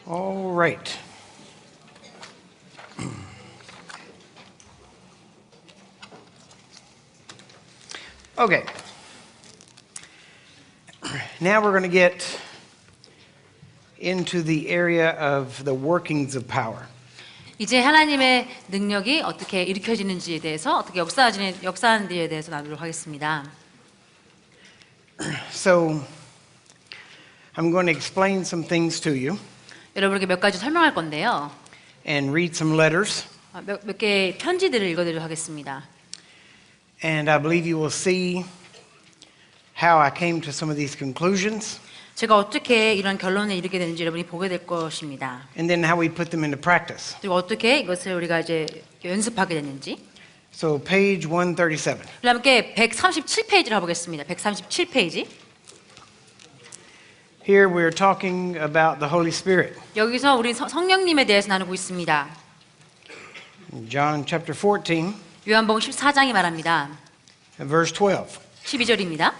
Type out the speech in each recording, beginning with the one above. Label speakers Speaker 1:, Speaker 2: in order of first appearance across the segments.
Speaker 1: All right. Okay. Now we're going to get into the area of the workings of power.
Speaker 2: 이제 하나님의 능력이 어떻게 일으켜지는지에 대해서 어떻게 역사하는지에 대해서 나누도록 하겠습니다.
Speaker 1: So I'm going to explain some things to you
Speaker 2: 여러분에게 몇 가지 설명할 건데요.
Speaker 1: and read some letters.
Speaker 2: 몇 개의 편지들을 읽어드리도록 하겠습니다.
Speaker 1: And I believe you will see how I came to some of these conclusions
Speaker 2: 제가 어떻게 이런 결론에 이르게 되는지 여러분이 보게 될 것입니다.
Speaker 1: and then how we put them into practice.
Speaker 2: 그리고 어떻게 이것을 우리가 이제 연습하게 됐는지.
Speaker 1: So page 137.
Speaker 2: 함께 137페이지를 가보겠습니다. 137페이지.
Speaker 1: Here we're talking about the Holy Spirit.
Speaker 2: 여기서 우리 성령님에 대해서 나누고 있습니다.
Speaker 1: John chapter 14,
Speaker 2: 요한복음 14장이 말합니다.
Speaker 1: verse 12.
Speaker 2: 12절입니다.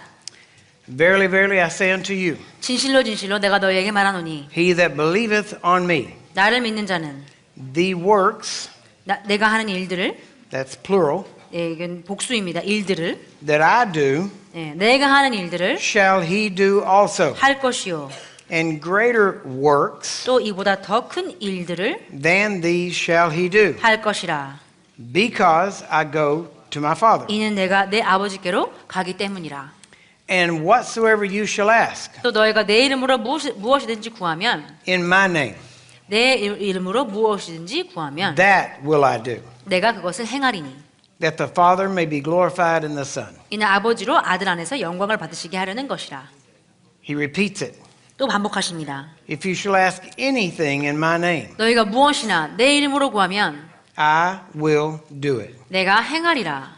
Speaker 1: Verily, verily, I say unto you,
Speaker 2: 진실로 진실로 내가 너희에게 말하노니
Speaker 1: he that believeth on me,
Speaker 2: 나를 믿는 자는
Speaker 1: the works,
Speaker 2: 내가 하는 일들을,
Speaker 1: that's plural,
Speaker 2: 이건 복수입니다. 일들을,
Speaker 1: that I do,
Speaker 2: 내가 하는 일들을
Speaker 1: shall he do also.
Speaker 2: 할 것이요.
Speaker 1: And greater works
Speaker 2: 또 이보다 더 큰 일들을
Speaker 1: than these shall he do,
Speaker 2: 할 것이라.
Speaker 1: because I go to my Father.
Speaker 2: 이는 내가 내 아버지께로 가기 때문이라.
Speaker 1: And whatsoever you shall ask
Speaker 2: 또 너희가 내 이름으로 무엇이든지 구하면
Speaker 1: in my name,
Speaker 2: 내 이름으로 무엇이든지 구하면
Speaker 1: that will I do,
Speaker 2: 내가 그것을 행하리니
Speaker 1: that the Father may be glorified in the Son.
Speaker 2: 이는 아버지로 아들 안에서 영광을 받으시게 하려는 것이라.
Speaker 1: He repeats it.
Speaker 2: 또 반복하십니다.
Speaker 1: If you shall ask anything in my name,
Speaker 2: 너희가 무엇이나 내 이름으로 구하면
Speaker 1: I will do it.
Speaker 2: 내가 행하리라.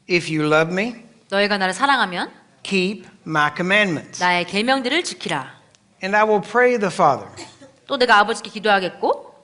Speaker 1: If you love me,
Speaker 2: 너희가 나를 사랑하면
Speaker 1: keep my commandments.
Speaker 2: 나의 계명들을 지키라.
Speaker 1: And I will pray the Father,
Speaker 2: 또 내가 아버지께 기도하겠고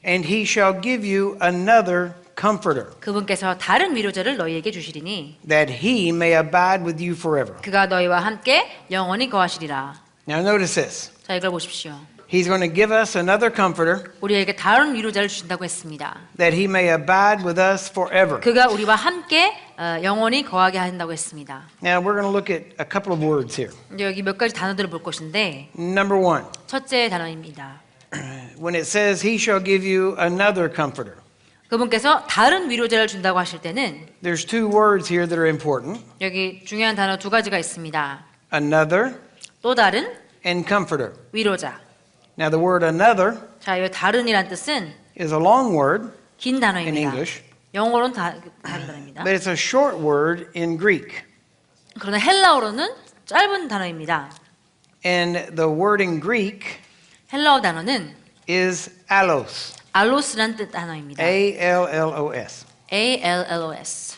Speaker 1: and he shall give you another comforter,
Speaker 2: 그분께서 다른 위로자를 너희에게 주시리니
Speaker 1: that he may abide with you forever.
Speaker 2: 그가 너희와 함께 영원히 거하시리라.
Speaker 1: Now notice this.
Speaker 2: 자, 이걸 보십시오.
Speaker 1: He's going to give us another comforter,
Speaker 2: 우리에게 다른 위로자를 주신다고 했습니다.
Speaker 1: that he may abide with us forever.
Speaker 2: 그가 우리와 함께 영원히 거하게 한다고 했습니다.
Speaker 1: Now we're going to look at a couple of words here.
Speaker 2: 이제 여기 몇 가지 단어들을 볼 것인데
Speaker 1: Number one,
Speaker 2: 첫째 단어입니다.
Speaker 1: when it says he shall give you another comforter,
Speaker 2: 그분께서 다른 위로자를 준다고 하실 때는
Speaker 1: there's two words here that are important.
Speaker 2: 여기 중요한 단어 두 가지가 있습니다.
Speaker 1: Another
Speaker 2: 또 다른
Speaker 1: and comforter.
Speaker 2: 위로자.
Speaker 1: Now the word another
Speaker 2: 자, 이 다른이란 뜻은
Speaker 1: is a long word
Speaker 2: 긴
Speaker 1: in
Speaker 2: 단어입니다.
Speaker 1: English,
Speaker 2: 영어로는 다른 단어입니다.
Speaker 1: but it's a short word in Greek.
Speaker 2: 그러나 헬라어로는 짧은 단어입니다.
Speaker 1: And the word in Greek
Speaker 2: 헬라어 단어는
Speaker 1: is allos.
Speaker 2: 알로스란 뜻 단어입니다.
Speaker 1: A-L-L-O-S.
Speaker 2: A-L-L-O-S.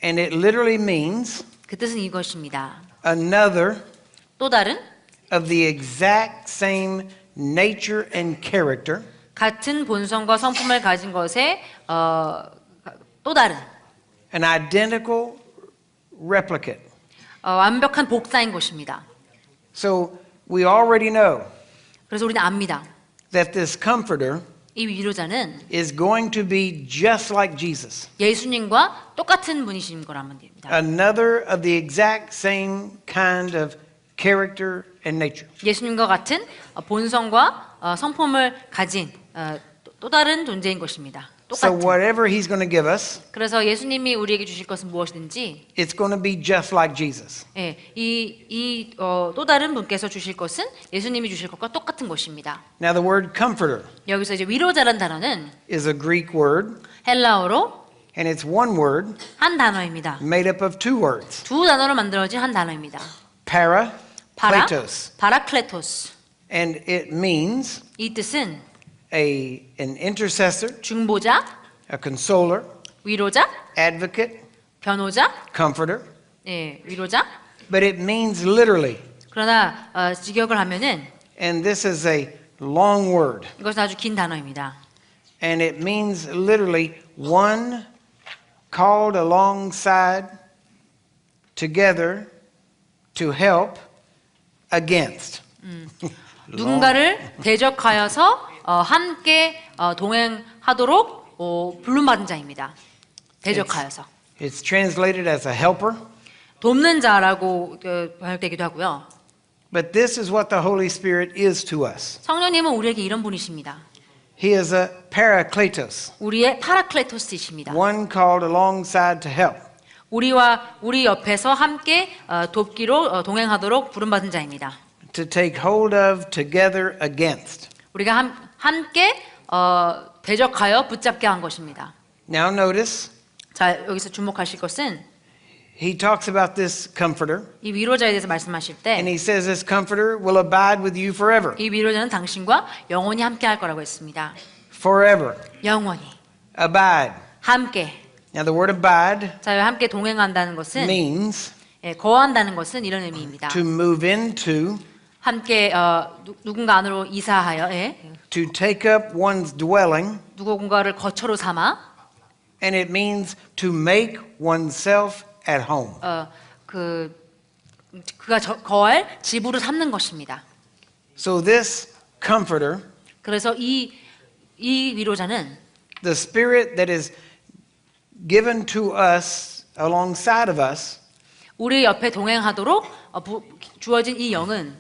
Speaker 1: And it literally means
Speaker 2: 그 뜻은 이것입니다.
Speaker 1: another
Speaker 2: 또 다른
Speaker 1: of the exact same nature and character,
Speaker 2: 같은 본성과 성품을 가진 것에 또 다른
Speaker 1: an identical replicate.
Speaker 2: 완벽한 복사인 것입니다.
Speaker 1: So we already know
Speaker 2: 그래서 우리는 압니다.
Speaker 1: that this comforter
Speaker 2: 이 위로자는
Speaker 1: is going to be just like Jesus.
Speaker 2: 예수님과 똑같은 분이신 거라면 됩니다.
Speaker 1: Another of the exact same kind of character and nature.
Speaker 2: 예수님과 같은 본성과 성품을 가진 또 다른 존재인 것입니다.
Speaker 1: So
Speaker 2: 똑같은.
Speaker 1: whatever he's going to give us,
Speaker 2: 그래서 예수님이 우리에게 주실 것은 무엇이든지
Speaker 1: it's going to be just like Jesus.
Speaker 2: 또 다른 분께서 주실 것은 예수님이 주실 것과 똑같은 것입니다.
Speaker 1: Now the word comforter
Speaker 2: 여기서 이제 위로자란 단어는
Speaker 1: is a Greek word,
Speaker 2: 헬라어로
Speaker 1: and it's one word
Speaker 2: 한 단어입니다.
Speaker 1: made up of two words.
Speaker 2: 두 단어로 만들어진 한 단어입니다.
Speaker 1: Para,
Speaker 2: 파라,
Speaker 1: Kletos.
Speaker 2: 파라클레토스.
Speaker 1: And it means
Speaker 2: 이 뜻은
Speaker 1: an intercessor,
Speaker 2: 중보자,
Speaker 1: a consoler,
Speaker 2: 위로자,
Speaker 1: advocate,
Speaker 2: 변호자,
Speaker 1: comforter.
Speaker 2: 위로자.
Speaker 1: But it means literally,
Speaker 2: 그러나 직역을 하면은
Speaker 1: and this is a long word,
Speaker 2: 이것은 아주 긴 단어입니다.
Speaker 1: and it means literally one called alongside together to help against.
Speaker 2: 누군가를 대적하여서 함께 동행하도록 부름받은 자입니다. 대적하여서.
Speaker 1: It's translated as a helper.
Speaker 2: 돕는 자라고 번역되기도 하고요.
Speaker 1: But this is what the Holy Spirit is to us.
Speaker 2: 성령님은 우리에게 이런 분이십니다.
Speaker 1: He is a parakletos,
Speaker 2: 우리의 파라클레토스이십니다.
Speaker 1: one called alongside to help.
Speaker 2: 우리 옆에서 함께 돕기로 동행하도록 부름받은 자입니다.
Speaker 1: To take hold of together against.
Speaker 2: 우리가 함께 대적하여 붙잡게 한 것입니다.
Speaker 1: Now notice,
Speaker 2: 자, 여기서 주목하실 것은
Speaker 1: he talks about this comforter,
Speaker 2: 이 위로자에 대해서 말씀하실
Speaker 1: and
Speaker 2: 때
Speaker 1: he says this comforter will abide with you forever.
Speaker 2: 이 위로자는 당신과 영원히 함께 할 거라고 했습니다.
Speaker 1: Forever.
Speaker 2: 영원히
Speaker 1: Abide.
Speaker 2: 함께.
Speaker 1: Now the word abide
Speaker 2: 자, 함께 동행한다는 것은
Speaker 1: means
Speaker 2: 거한다는 것은 이런 의미입니다.
Speaker 1: to move into,
Speaker 2: 함께 누군가 안으로 이사하여
Speaker 1: to take up one's dwelling,
Speaker 2: 누군가를 거처로 삼아
Speaker 1: and it means to make oneself at home.
Speaker 2: 그가 거할 집으로 삼는 것입니다.
Speaker 1: So this comforter,
Speaker 2: 그래서 이 위로자는
Speaker 1: the spirit that is given to us alongside of us
Speaker 2: 우리 옆에 동행하도록 주어진 이 영은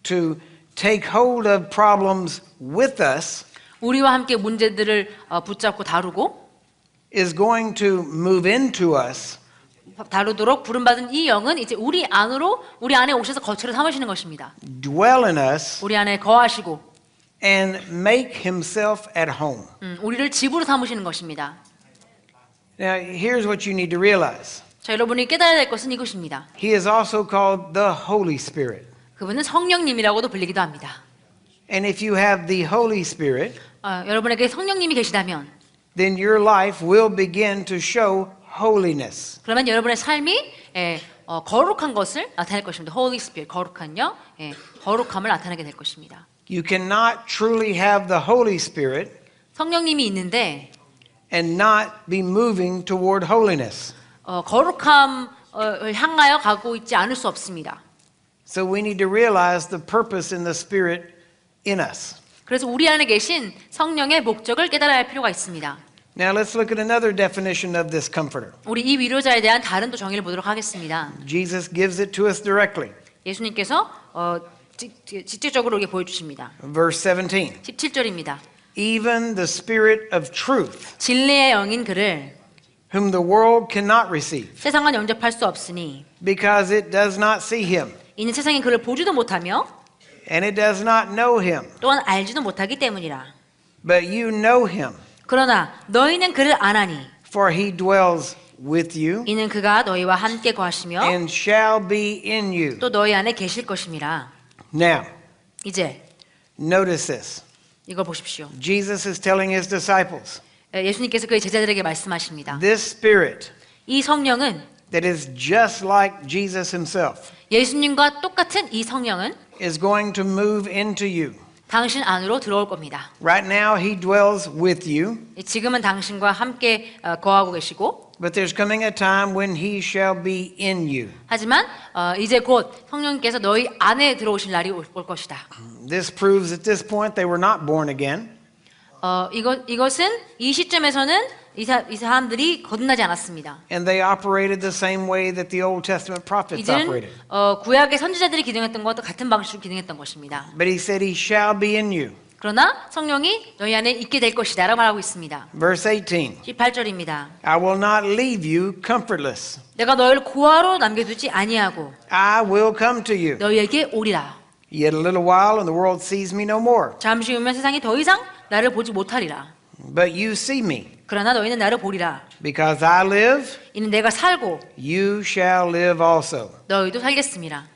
Speaker 1: to take hold of problems with us
Speaker 2: 우리와 함께 문제들을 붙잡고 다루고
Speaker 1: is going to move into us
Speaker 2: 다루도록 부름받은 이 영은 이제 우리 안에 오셔서 거처를 삼으시는 것입니다.
Speaker 1: dwell in us
Speaker 2: 우리 안에 거하시고
Speaker 1: and make himself at home.
Speaker 2: 우리를 집으로 삼으시는 것입니다.
Speaker 1: Now here's what you need to realize.
Speaker 2: 자, 여러분이 깨달아야 될 것은 이것입니다.
Speaker 1: He is also called the Holy Spirit.
Speaker 2: 그분은 성령님이라고도 불리기도 합니다.
Speaker 1: And if you have the Holy Spirit,
Speaker 2: 여러분에게 성령님이 계시다면
Speaker 1: then your life will begin to show holiness.
Speaker 2: 그러면 여러분의 삶이 거룩한 것을 나타낼 것입니다. Holy Spirit, 거룩한요, 거룩함을 나타내게 될 것입니다.
Speaker 1: You cannot truly have the Holy Spirit
Speaker 2: 성령님이 있는데
Speaker 1: and not be moving toward holiness.
Speaker 2: 거룩함을 향하여 가고 있지 않을 수 없습니다.
Speaker 1: So we need to realize the purpose in the Spirit in us.
Speaker 2: 그래서 우리 안에 계신 성령의 목적을 깨달아야 할 필요가 있습니다.
Speaker 1: Now let's look at another definition of this comforter.
Speaker 2: 우리 이 위로자에 대한 다른 또 정의를 보도록 하겠습니다.
Speaker 1: Jesus gives it to us directly.
Speaker 2: 예수님께서 직접적으로 우리에게 보여주십니다.
Speaker 1: Verse 17.
Speaker 2: 17절입니다.
Speaker 1: Even the Spirit of truth,
Speaker 2: 진리의 영인 그를
Speaker 1: whom the world cannot receive,
Speaker 2: 세상은 영접할 수 없으니
Speaker 1: because it does not see him,
Speaker 2: 이는 세상이 그를 보지도 못하며
Speaker 1: and it does not know him.
Speaker 2: 또한 알지도 못하기 때문이라.
Speaker 1: But you know him,
Speaker 2: 그러나 너희는 그를 아나니
Speaker 1: for he dwells with you
Speaker 2: 이는 그가 너희와 함께 거하시며
Speaker 1: and shall be in you.
Speaker 2: 또 너희 안에 계실 것임이라.
Speaker 1: Now,
Speaker 2: 이제
Speaker 1: notice this.
Speaker 2: 이걸 보십시오.
Speaker 1: Jesus is telling his disciples,
Speaker 2: 예수님께서 그의 제자들에게 말씀하십니다.
Speaker 1: this Spirit
Speaker 2: 이 성령은
Speaker 1: that is just like Jesus himself
Speaker 2: 예수님과 똑같은 이 성령은
Speaker 1: is going to move into you.
Speaker 2: 당신 안으로 들어올 겁니다.
Speaker 1: Right now he dwells with you,
Speaker 2: 지금은 당신과 함께 거하고 계시고
Speaker 1: but there's coming a time when he shall be in you.
Speaker 2: 하지만 이제 곧 성령님께서 너희 안에 들어오실 날이 올 것이다.
Speaker 1: This proves at this point they were not born again.
Speaker 2: 이것은 이 시점에서는 이 사람들이 거듭나지 않았습니다.
Speaker 1: And they operated the same way that the Old Testament prophets
Speaker 2: 이제는
Speaker 1: operated.
Speaker 2: 구약의 선지자들이 기능했던 것과 같은 방식으로 기능했던 것입니다.
Speaker 1: But he said he shall be in you.
Speaker 2: 그러나 성령이 너희 안에 있게 될 것이다 라고 말하고 있습니다.
Speaker 1: Verse 18.
Speaker 2: 18절입니다.
Speaker 1: I will not leave you comfortless.
Speaker 2: 내가 너희를 고아로 남겨두지 아니하고
Speaker 1: I will come to you.
Speaker 2: 너희에게 오리라.
Speaker 1: Yet a little while and the world sees me no more.
Speaker 2: 잠시 후면 세상이 더 이상 나를 보지 못하리라.
Speaker 1: But you see me.
Speaker 2: 그러나 너희는 나를 보리라.
Speaker 1: Because I live,
Speaker 2: 이는 내가 살고
Speaker 1: you shall live also.
Speaker 2: 너희도 살겠습니다.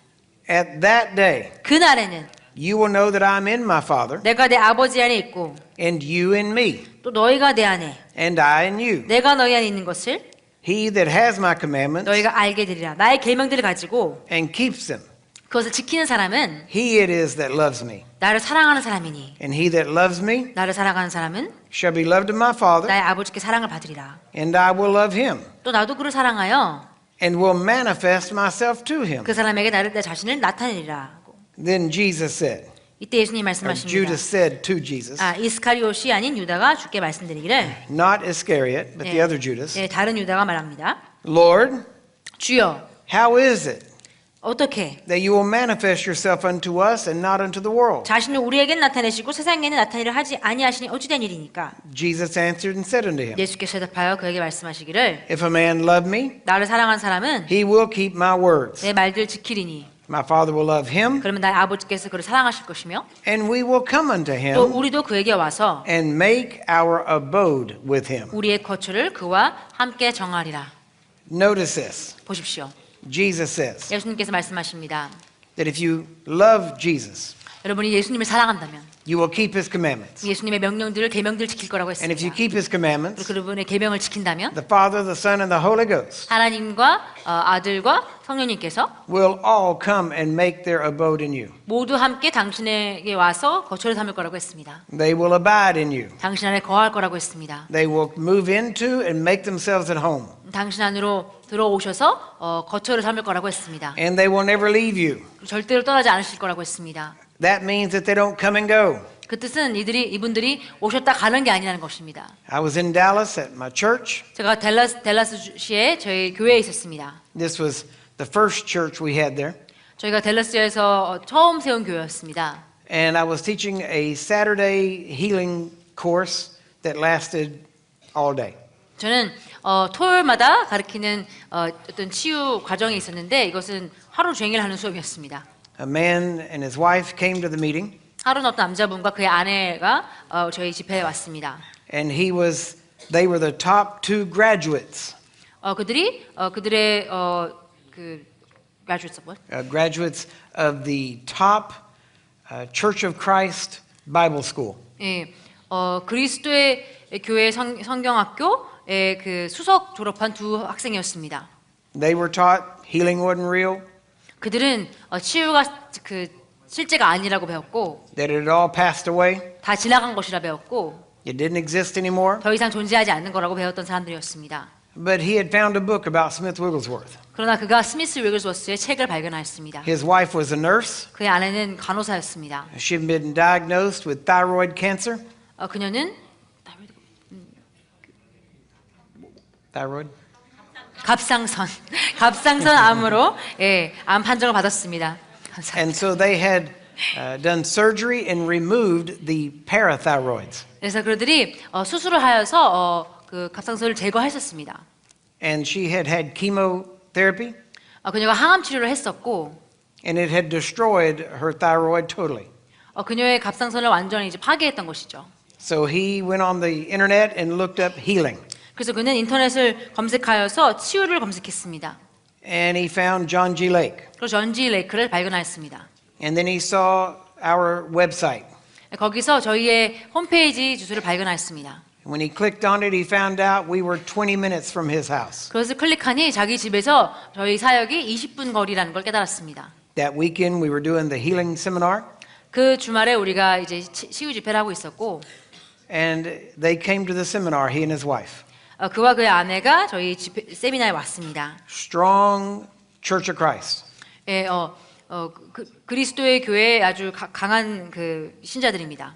Speaker 1: At that day,
Speaker 2: 그날에는
Speaker 1: you will know that I'm in my Father,
Speaker 2: 내가 내 아버지 안에 있고
Speaker 1: and you in me,
Speaker 2: 또 너희가 내 안에
Speaker 1: and I in you.
Speaker 2: 내가 너희 안에 있는 것을
Speaker 1: He that has my commandments
Speaker 2: 너희가 알게 되리라. 나의 계명들을 가지고
Speaker 1: and keeps them,
Speaker 2: 그것을 지키는 사람은
Speaker 1: he it is that loves me.
Speaker 2: 나를 사랑하는 사람이니
Speaker 1: And he that loves me
Speaker 2: 나를 사랑하는 사람은
Speaker 1: shall be loved of my Father,
Speaker 2: 나의 아버지께 사랑을 받으리라.
Speaker 1: and I will love him,
Speaker 2: 또 나도 그를 사랑하여
Speaker 1: and will manifest myself to him.
Speaker 2: 그 사람에게 내 자신을 나타내리라.
Speaker 1: Then Jesus said,
Speaker 2: 이때 예수님
Speaker 1: or
Speaker 2: 말씀하십니다.
Speaker 1: Judas said to Jesus,
Speaker 2: 이스카리옷이 아닌 유다가 주께 말씀드리기를
Speaker 1: not Iscariot, but the other Judas,
Speaker 2: 예, 다른 유다가 말합니다.
Speaker 1: Lord,
Speaker 2: 주여,
Speaker 1: how is it
Speaker 2: 어떻게
Speaker 1: that you will manifest yourself unto us and not unto the world?
Speaker 2: 자신을 우리에게는 나타내시고 세상에는 나타내려 하지 아니하시니 어찌된 일이니까?
Speaker 1: Jesus answered and said unto him,
Speaker 2: 예수께서 대답하여 그에게 말씀하시기를
Speaker 1: if a man love me,
Speaker 2: 나를 사랑한 사람은
Speaker 1: he will keep my words.
Speaker 2: 내 말들 지키리니
Speaker 1: My Father will love him,
Speaker 2: 그러면 나의 아버지께서 그를 사랑하실 것이며
Speaker 1: and we will come unto
Speaker 2: 또
Speaker 1: him
Speaker 2: 우리도 그에게 와서
Speaker 1: and make our abode with him.
Speaker 2: 우리의 거처를 그와 함께 정하리라.
Speaker 1: Notice this.
Speaker 2: 보십시오.
Speaker 1: Jesus says
Speaker 2: 예수님께서 말씀하십니다.
Speaker 1: that if you love Jesus,
Speaker 2: 여러분이 예수님을 사랑한다면
Speaker 1: you will keep his commandments.
Speaker 2: 예수님의 명령들을 계명들을 지킬 거라고
Speaker 1: And if you
Speaker 2: 했습니다.
Speaker 1: keep his commandments,
Speaker 2: 그리고 그분의 계명을 지킨다면
Speaker 1: the Father, the Son, and the Holy Ghost
Speaker 2: 하나님과 아들과 성령님께서
Speaker 1: will all come and make their abode in you.
Speaker 2: 모두 함께 당신에게 와서 거처를 삼을 거라고 했습니다.
Speaker 1: They will abide in you.
Speaker 2: 당신 안에 거할 거라고 했습니다.
Speaker 1: They will move into and make themselves at home.
Speaker 2: 당신 안으로 들어오셔서 거처를 삼을 거라고 했습니다.
Speaker 1: And they will never leave you.
Speaker 2: 절대로 떠나지 않으실 거라고 했습니다.
Speaker 1: That means that they don't come and go.
Speaker 2: 그 뜻은 이분들이 오셨다 가는 게 아니라는 것입니다.
Speaker 1: I was in Dallas at my church.
Speaker 2: 제가 댈러스시에 저희 교회에 있었습니다.
Speaker 1: This was the first church we had there.
Speaker 2: 저희가 댈러스에서 처음 세운 교회였습니다.
Speaker 1: And I was teaching a Saturday healing course that lasted all day.
Speaker 2: 저는 토요일마다 가르치는 어떤 치유 과정이 있었는데 이것은 하루 종일 하는 수업이었습니다.
Speaker 1: A man and his wife came to the meeting,
Speaker 2: 하루는 어떤 남자분과 그의 아내가 저희 집회에 왔습니다.
Speaker 1: and they were the top two graduates.
Speaker 2: 그들의 그 graduates of what?
Speaker 1: Graduates of the top Church of Christ Bible School.
Speaker 2: 예, 그리스도의 교회 성경학교의 그 수석 졸업한 두 학생이었습니다.
Speaker 1: They were taught healing wasn't real,
Speaker 2: 그들은 치유가 그 실제가 아니라고 배웠고
Speaker 1: that it had all passed away,
Speaker 2: 다 지나간 것이라 배웠고
Speaker 1: it didn't exist anymore.
Speaker 2: 더 이상 존재하지 않는 거라고 배웠던 사람들이었습니다.
Speaker 1: But he had found a book about Smith Wigglesworth.
Speaker 2: 그러나 그가 스미스 위글스워스의 책을 발견하였습니다.
Speaker 1: His wife was a nurse.
Speaker 2: 그의 아내는 간호사였습니다.
Speaker 1: She had been diagnosed with thyroid cancer.
Speaker 2: 그녀는
Speaker 1: Thyroid?
Speaker 2: 갑상선 암으로 암 판정을 받았습니다. 감사합니다.
Speaker 1: And so they had done surgery and removed the parathyroids.
Speaker 2: 그래서 그들이 수술을 하여서 그 갑상선을 제거했었습니다.
Speaker 1: And she had had chemotherapy,
Speaker 2: 그녀가 항암 치료를 했었고,
Speaker 1: and it had destroyed her thyroid totally.
Speaker 2: 그녀의 갑상선을 완전히 이제 파괴했던 것이죠.
Speaker 1: So he went on the internet and looked up healing.
Speaker 2: 그래서 그는 인터넷을 검색하여서 치유를 검색했습니다.
Speaker 1: And he found John G. Lake.
Speaker 2: 그리고 전지 레이크를 발견하였습니다.
Speaker 1: And then he saw our website.
Speaker 2: 거기서 저희의 홈페이지 주소를 발견하였습니다.
Speaker 1: When he clicked on it, he found out we were 20 minutes from his house.
Speaker 2: 그것을 클릭하니 자기 집에서 저희 사역이 20분 거리라는 걸 깨달았습니다.
Speaker 1: That weekend, we were doing the healing seminar,
Speaker 2: 그 주말에 우리가 이제 치유 집회를 하고 있었고,
Speaker 1: and they came to the seminar, he and his wife.
Speaker 2: 그와 그의 아내가 저희 집회, 세미나에 왔습니다.
Speaker 1: Strong Church of Christ.
Speaker 2: 그리스도의 교회에 아주 강한 그 신자들입니다.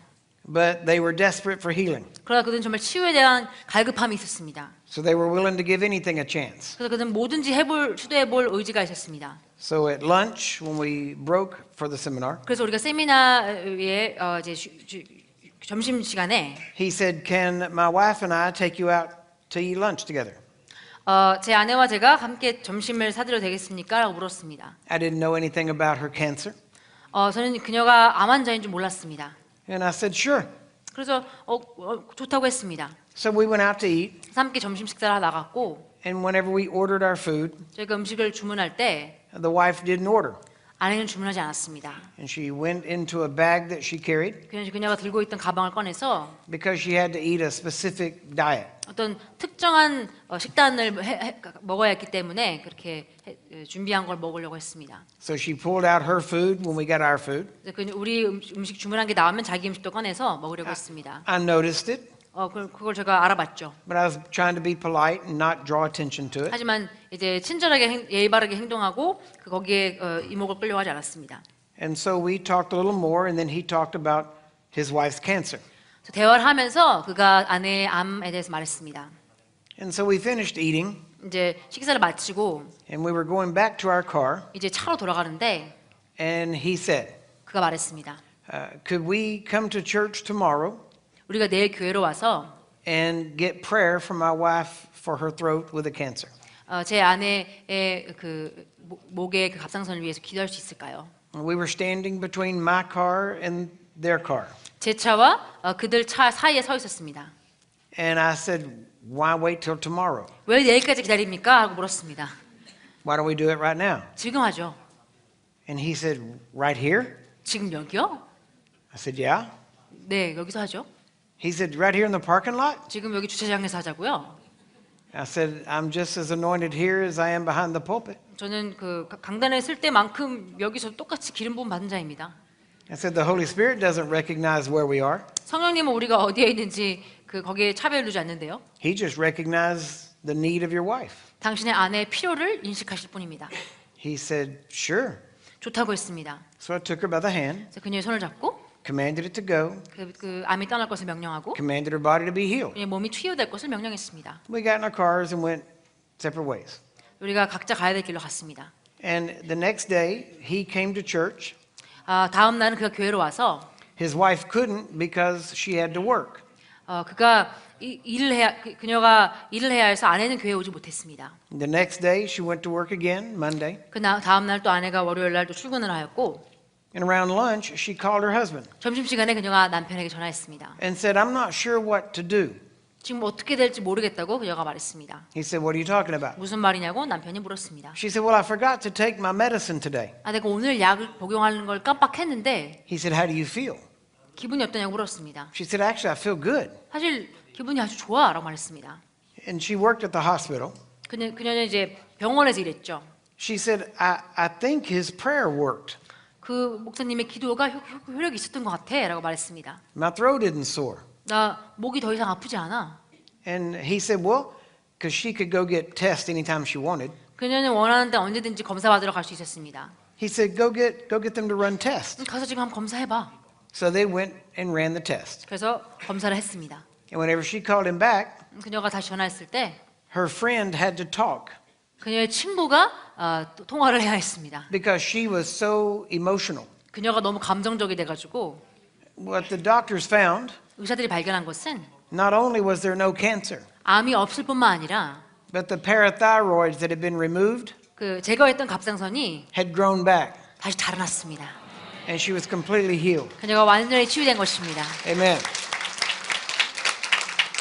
Speaker 1: But they were desperate for healing.
Speaker 2: 그러나 그들은 정말 치유에 대한 갈급함이 있었습니다.
Speaker 1: So they were willing to give anything a chance.
Speaker 2: 그래서 그들은 뭐든지 시도해볼 의지가 있었습니다.
Speaker 1: So at lunch, when we broke for the seminar,
Speaker 2: 그래서 우리가 세미나에 이제 점심 시간에
Speaker 1: he said, "Can my wife and I take you out to eat lunch together?"
Speaker 2: 제 아내와 제가 함께 점심을 사드려도 되겠습니까? 라고 물었습니다.
Speaker 1: I didn't know anything about her cancer,
Speaker 2: 저는 그녀가 암 환자인 줄 몰랐습니다.
Speaker 1: and I said, "Sure."
Speaker 2: 그래서 좋다고 했습니다.
Speaker 1: So we went out to eat,
Speaker 2: 그래서 함께 점심 식사를 하러 나갔고
Speaker 1: and whenever we ordered our food,
Speaker 2: 저희가 음식을 주문할 때
Speaker 1: the wife didn't order,
Speaker 2: 아내는 주문하지 않았습니다.
Speaker 1: and she went into a bag that she carried
Speaker 2: 그녀가 들고 있던 가방을 꺼내서
Speaker 1: because she had to eat a specific diet.
Speaker 2: 어떤 특정한 식단을 먹어야 했기 때문에 그렇게 준비한 걸 먹으려고 했습니다.
Speaker 1: So she pulled out her food when we got our food.
Speaker 2: 우리 음식 주문한 게 나오면 자기 음식도 꺼내서 먹으려고 했습니다.
Speaker 1: I noticed it,
Speaker 2: 그걸 제가 알아봤죠.
Speaker 1: but I was trying to be polite and not draw attention to it.
Speaker 2: 하지만 이제 친절하게 예의 바르게 행동하고 거기에 이목을 끌려고 하지 않았습니다.
Speaker 1: And so we talked a little more, and then he talked about his wife's cancer.
Speaker 2: 그래서 대화를 하면서 그가 아내의 암에 대해서 말했습니다.
Speaker 1: And so we finished eating,
Speaker 2: 이제 식사를 마치고
Speaker 1: and we were going back to our car,
Speaker 2: 이제 차로 돌아가는데
Speaker 1: and he said,
Speaker 2: 그가 말했습니다.
Speaker 1: could we come to church tomorrow
Speaker 2: 우리가 내일 교회로 와서
Speaker 1: and get prayer for my wife for her throat with a cancer?
Speaker 2: 제 아내의 그 목의 그 갑상선을 위해서 기도할 수 있을까요?
Speaker 1: We were standing between my car and their car.
Speaker 2: 제 차와 그들 차 사이에 서 있었습니다.
Speaker 1: And I said, why wait till tomorrow?
Speaker 2: 왜 내일까지 기다립니까? 하고 물었습니다.
Speaker 1: Why don't we do it right now?
Speaker 2: 지금 하죠.
Speaker 1: And he said, right here?
Speaker 2: 지금 여기요?
Speaker 1: I said, yeah.
Speaker 2: 네, 여기서 하죠.
Speaker 1: He said, right here in the parking lot?
Speaker 2: 지금 여기 주차장에서 하자고요.
Speaker 1: I said, I'm just as anointed here as I am behind the pulpit.
Speaker 2: 저는 그 강단에 쓸 때만큼 여기서 똑같이 기름 부음 받은 자입니다.
Speaker 1: I said, the Holy Spirit doesn't recognize where we are.
Speaker 2: 성령님은 우리가 어디에 있는지 그 거기에 차별을 두지 않는데요.
Speaker 1: He just recognized the need of your wife.
Speaker 2: 당신의 아내의 필요를 인식하실 뿐입니다.
Speaker 1: He said, sure.
Speaker 2: 좋다고 했습니다.
Speaker 1: So I took her by the hand,
Speaker 2: 그래서 그녀의 손을 잡고
Speaker 1: commanded it to go,
Speaker 2: 그 암이 떠날 것을 명령하고
Speaker 1: commanded her body to be healed.
Speaker 2: 그녀의 몸이 치유될 것을 명령했습니다.
Speaker 1: We got in our cars and went separate ways.
Speaker 2: 우리가 각자 가야 될 길로 갔습니다.
Speaker 1: And the next day, he came to church.
Speaker 2: 다음 날은 그가 교회로 와서
Speaker 1: His wife couldn't because she had to work.
Speaker 2: 그가 그녀가 일을 해야 해서 아내는 교회에 오지 못했습니다.
Speaker 1: The next day, she went to work again, Monday.
Speaker 2: 다음 날 또 아내가 월요일 날 또 출근을 하였고
Speaker 1: And around lunch, she called her husband
Speaker 2: 점심시간에 그녀가 남편에게 전화했습니다.
Speaker 1: and said, I'm not sure what to do.
Speaker 2: 지금 어떻게 될지 모르겠다고 그녀가 말했습니다.
Speaker 1: He said, what are you talking about?
Speaker 2: 무슨 말이냐고 남편이 물었습니다.
Speaker 1: She said, well, I forgot to take my medicine today.
Speaker 2: 내가 오늘 약을 복용하는 걸 깜빡했는데
Speaker 1: He said, how do you feel?
Speaker 2: 기분이 어떠냐고 물었습니다.
Speaker 1: She said, actually, I feel good.
Speaker 2: 사실 기분이 아주 좋아라고 말했습니다.
Speaker 1: And she worked at the hospital.
Speaker 2: 그녀는 이제 병원에서 일했죠.
Speaker 1: She said, I think his prayer worked.
Speaker 2: 그 목사님의 기도가 효력이 있었던 것 같아라고 말했습니다.
Speaker 1: My throat isn't sore.
Speaker 2: 나 목이 더 이상 아프지 않아.
Speaker 1: And he said, well, because she could go get tests anytime she wanted.
Speaker 2: 그녀는 원하는 데 언제든지 검사 받으러 갈 수 있었습니다.
Speaker 1: He said, go get them to run tests.
Speaker 2: 가서 지금 한번 검사해봐.
Speaker 1: So they went and ran the test.
Speaker 2: 그래서 검사를 했습니다.
Speaker 1: And whenever she called him back,
Speaker 2: 그녀가 다시 전화했을 때
Speaker 1: her friend had to talk
Speaker 2: 그녀의 친구가 통화를 해야 했습니다.
Speaker 1: because she was so emotional.
Speaker 2: 그녀가 너무 감정적이 돼가지고
Speaker 1: What the doctors found,
Speaker 2: 의사들이 발견한 것은
Speaker 1: not only was there no cancer,
Speaker 2: 암이 없을 뿐만 아니라
Speaker 1: but the parathyroids that had been removed
Speaker 2: 그 제거했던 갑상선이
Speaker 1: had grown back,
Speaker 2: 다시 자라났습니다.
Speaker 1: and she was completely healed.
Speaker 2: 그녀가 완전히 치유된 것입니다.
Speaker 1: Amen.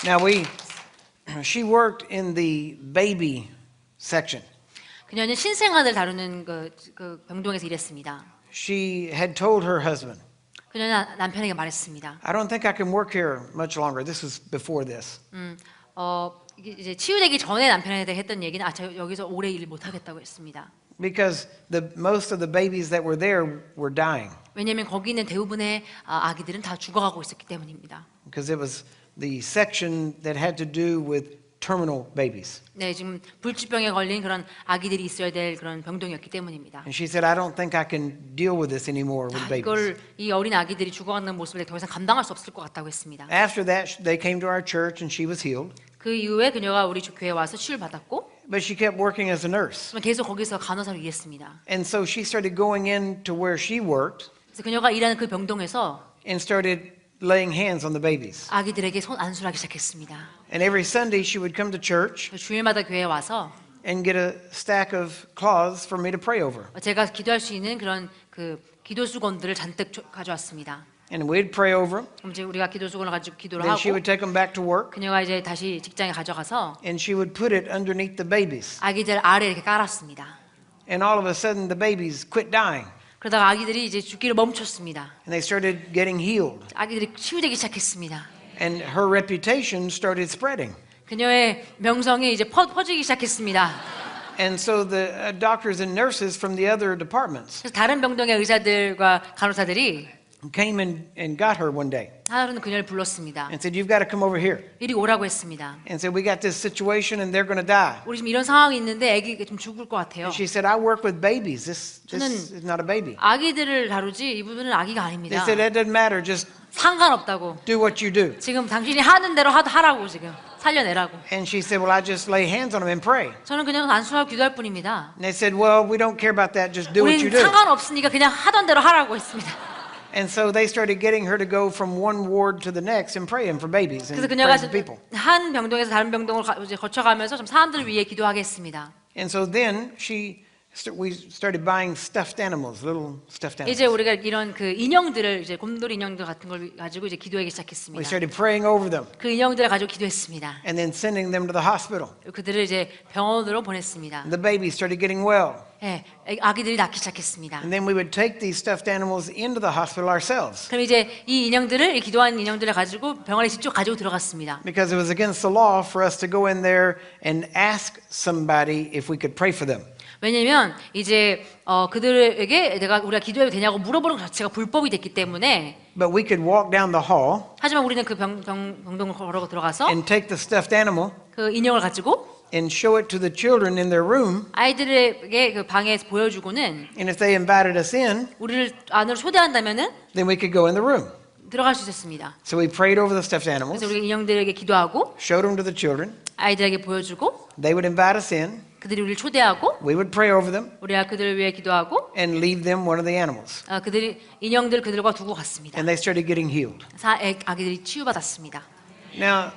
Speaker 1: Now she worked in the baby section.
Speaker 2: 그녀는 신생아를 다루는 그 병동에서 일했습니다.
Speaker 1: She had told her husband,
Speaker 2: 그녀는 남편에게 말했습니다.
Speaker 1: I don't think I can work here much longer. This was before this.
Speaker 2: 이게 이제 치유되기 전에 남편에게 했던 얘기는 저 여기서 오래 일 못 하겠다고 했습니다.
Speaker 1: Because most of the babies that were there were dying.
Speaker 2: 왜냐하면 거기 있는 대부분의 아기들은 다 죽어가고 있었기 때문입니다.
Speaker 1: Because it was the section that had to do with terminal babies.
Speaker 2: 네, 지금 불치병에 걸린 그런 아기들이 있어야 될 그런 병동이었기 때문입니다.
Speaker 1: And she said, I don't think I can deal with this anymore with babies.
Speaker 2: 이 어린 아기들이 죽어가는 모습을 더 이상 감당할 수 없을 것 같다고 했습니다.
Speaker 1: After that, they came to our church and she was healed.
Speaker 2: 그 이후에 그녀가 우리 교회에 와서 치유를 받았고
Speaker 1: But she kept working as a nurse.
Speaker 2: 계속 거기서 간호사로 일했습니다.
Speaker 1: And so she started going in to where she worked
Speaker 2: 그래서 그녀가 일하는 그 병동에서
Speaker 1: and started laying hands on the babies.
Speaker 2: 아기들에게 손 안수하기 시작했습니다.
Speaker 1: And every Sunday she would come to church
Speaker 2: 주일마다 교회에 와서
Speaker 1: and get a stack of cloths for me to pray over.
Speaker 2: 제가 기도할 수 있는 그런 그 기도 수건들을 잔뜩 가져왔습니다.
Speaker 1: And we'd pray over them.
Speaker 2: 그럼 이제 우리가 기도 수건을 가지고 기도를
Speaker 1: Then she
Speaker 2: 하고
Speaker 1: would take them back to work
Speaker 2: 그녀가 이제 다시 직장에 가져가서
Speaker 1: and she would put it underneath the babies.
Speaker 2: 아기들 아래에 이렇게 깔았습니다.
Speaker 1: And all of a sudden the babies quit dying
Speaker 2: 그러다가 아기들이 이제 죽기를 멈췄습니다.
Speaker 1: and they started getting healed.
Speaker 2: 아기들이 치유되기 시작했습니다.
Speaker 1: And her reputation started spreading.
Speaker 2: 그녀의 명성이 이제 퍼지기 시작했습니다.
Speaker 1: And so the doctors and nurses from the other departments,
Speaker 2: 그래서 다른 병동의 의사들과 간호사들이
Speaker 1: came and got her one day
Speaker 2: 하루는 그녀를 불렀습니다.
Speaker 1: and said, "You've got to come over here."
Speaker 2: 이리 오라고 했습니다.
Speaker 1: And said, "We got this situation and they're going to die."
Speaker 2: 우리 지금 이런 상황이 있는데 아기가 좀 죽을 것 같아요.
Speaker 1: And she said, "I work with babies. This is not a baby."
Speaker 2: 아기들을 다루지 이분은 아기가
Speaker 1: They
Speaker 2: 아닙니다.
Speaker 1: said, "That doesn't matter. Just
Speaker 2: 상관없다고.
Speaker 1: do what you do."
Speaker 2: 지금 당신이 하는 대로 하라고 지금 살려내라고.
Speaker 1: And she said, "Well, I just lay hands on them and pray."
Speaker 2: 저는 그냥 안수하고 기도할 뿐입니다.
Speaker 1: And they said, "Well, we don't care about that. Just do what you
Speaker 2: 우린
Speaker 1: do."
Speaker 2: 상관없으니까 그냥 하던 대로 하라고 했습니다.
Speaker 1: And so they started getting her to go from one ward to the next and praying for babies and
Speaker 2: 그래서
Speaker 1: praying
Speaker 2: 그녀가
Speaker 1: for people.
Speaker 2: 한 병동에서 다른 병동을 이제 거쳐가면서 좀 사람들을 위해 기도하게 했습니다.
Speaker 1: And so then we started buying stuffed animals, little stuffed
Speaker 2: 이제
Speaker 1: animals.
Speaker 2: 우리가 이런 그 인형들을 이제 곰돌이 인형들 같은 걸 가지고 이제 기도하기
Speaker 1: We
Speaker 2: 시작했습니다.
Speaker 1: started praying over them
Speaker 2: 그 인형들을 가지고 기도했습니다.
Speaker 1: and then sending them to the hospital.
Speaker 2: 그들을 이제 병원으로 보냈습니다.
Speaker 1: The babies started getting well.
Speaker 2: 예, 아기들이 낳기 시작했습니다.
Speaker 1: And then we would take these stuffed animals into the hospital ourselves
Speaker 2: 그럼 이제 이 인형들을 이 기도한 인형들을 가지고 병원에 직접 가지고 들어갔습니다.
Speaker 1: because it was against the law for us to go in there and ask somebody if we could pray for them.
Speaker 2: 왜냐면 이제 그들에게 우리가 기도해도 되냐고 물어보는 것 자체가 불법이 됐기 때문에
Speaker 1: But we could walk down the hall
Speaker 2: 하지만 우리는 그 병동을 걸어 들어가서
Speaker 1: and take the stuffed animal
Speaker 2: 그 인형을 가지고
Speaker 1: and show it to the children in their room.
Speaker 2: 아이들에게 그 방에 보여주고는
Speaker 1: And if they invited us in,
Speaker 2: 우리를 안으로 초대한다면은
Speaker 1: then we could go in the room.
Speaker 2: 들어갈 수 있었습니다.
Speaker 1: So we prayed over the stuffed animals,
Speaker 2: 그래서 우리가 인형들에게 기도하고
Speaker 1: showed them to the children.
Speaker 2: 아이들에게 보여주고
Speaker 1: They would invite us in.
Speaker 2: 그들이 우리를 초대하고
Speaker 1: We would pray over them
Speaker 2: 우리가 그들을 위해 기도하고
Speaker 1: and leave them one of the animals.
Speaker 2: 그들이 인형들 그들과 두고 갔습니다.
Speaker 1: And they started getting healed.
Speaker 2: 아기들이 치유받았습니다.
Speaker 1: Now,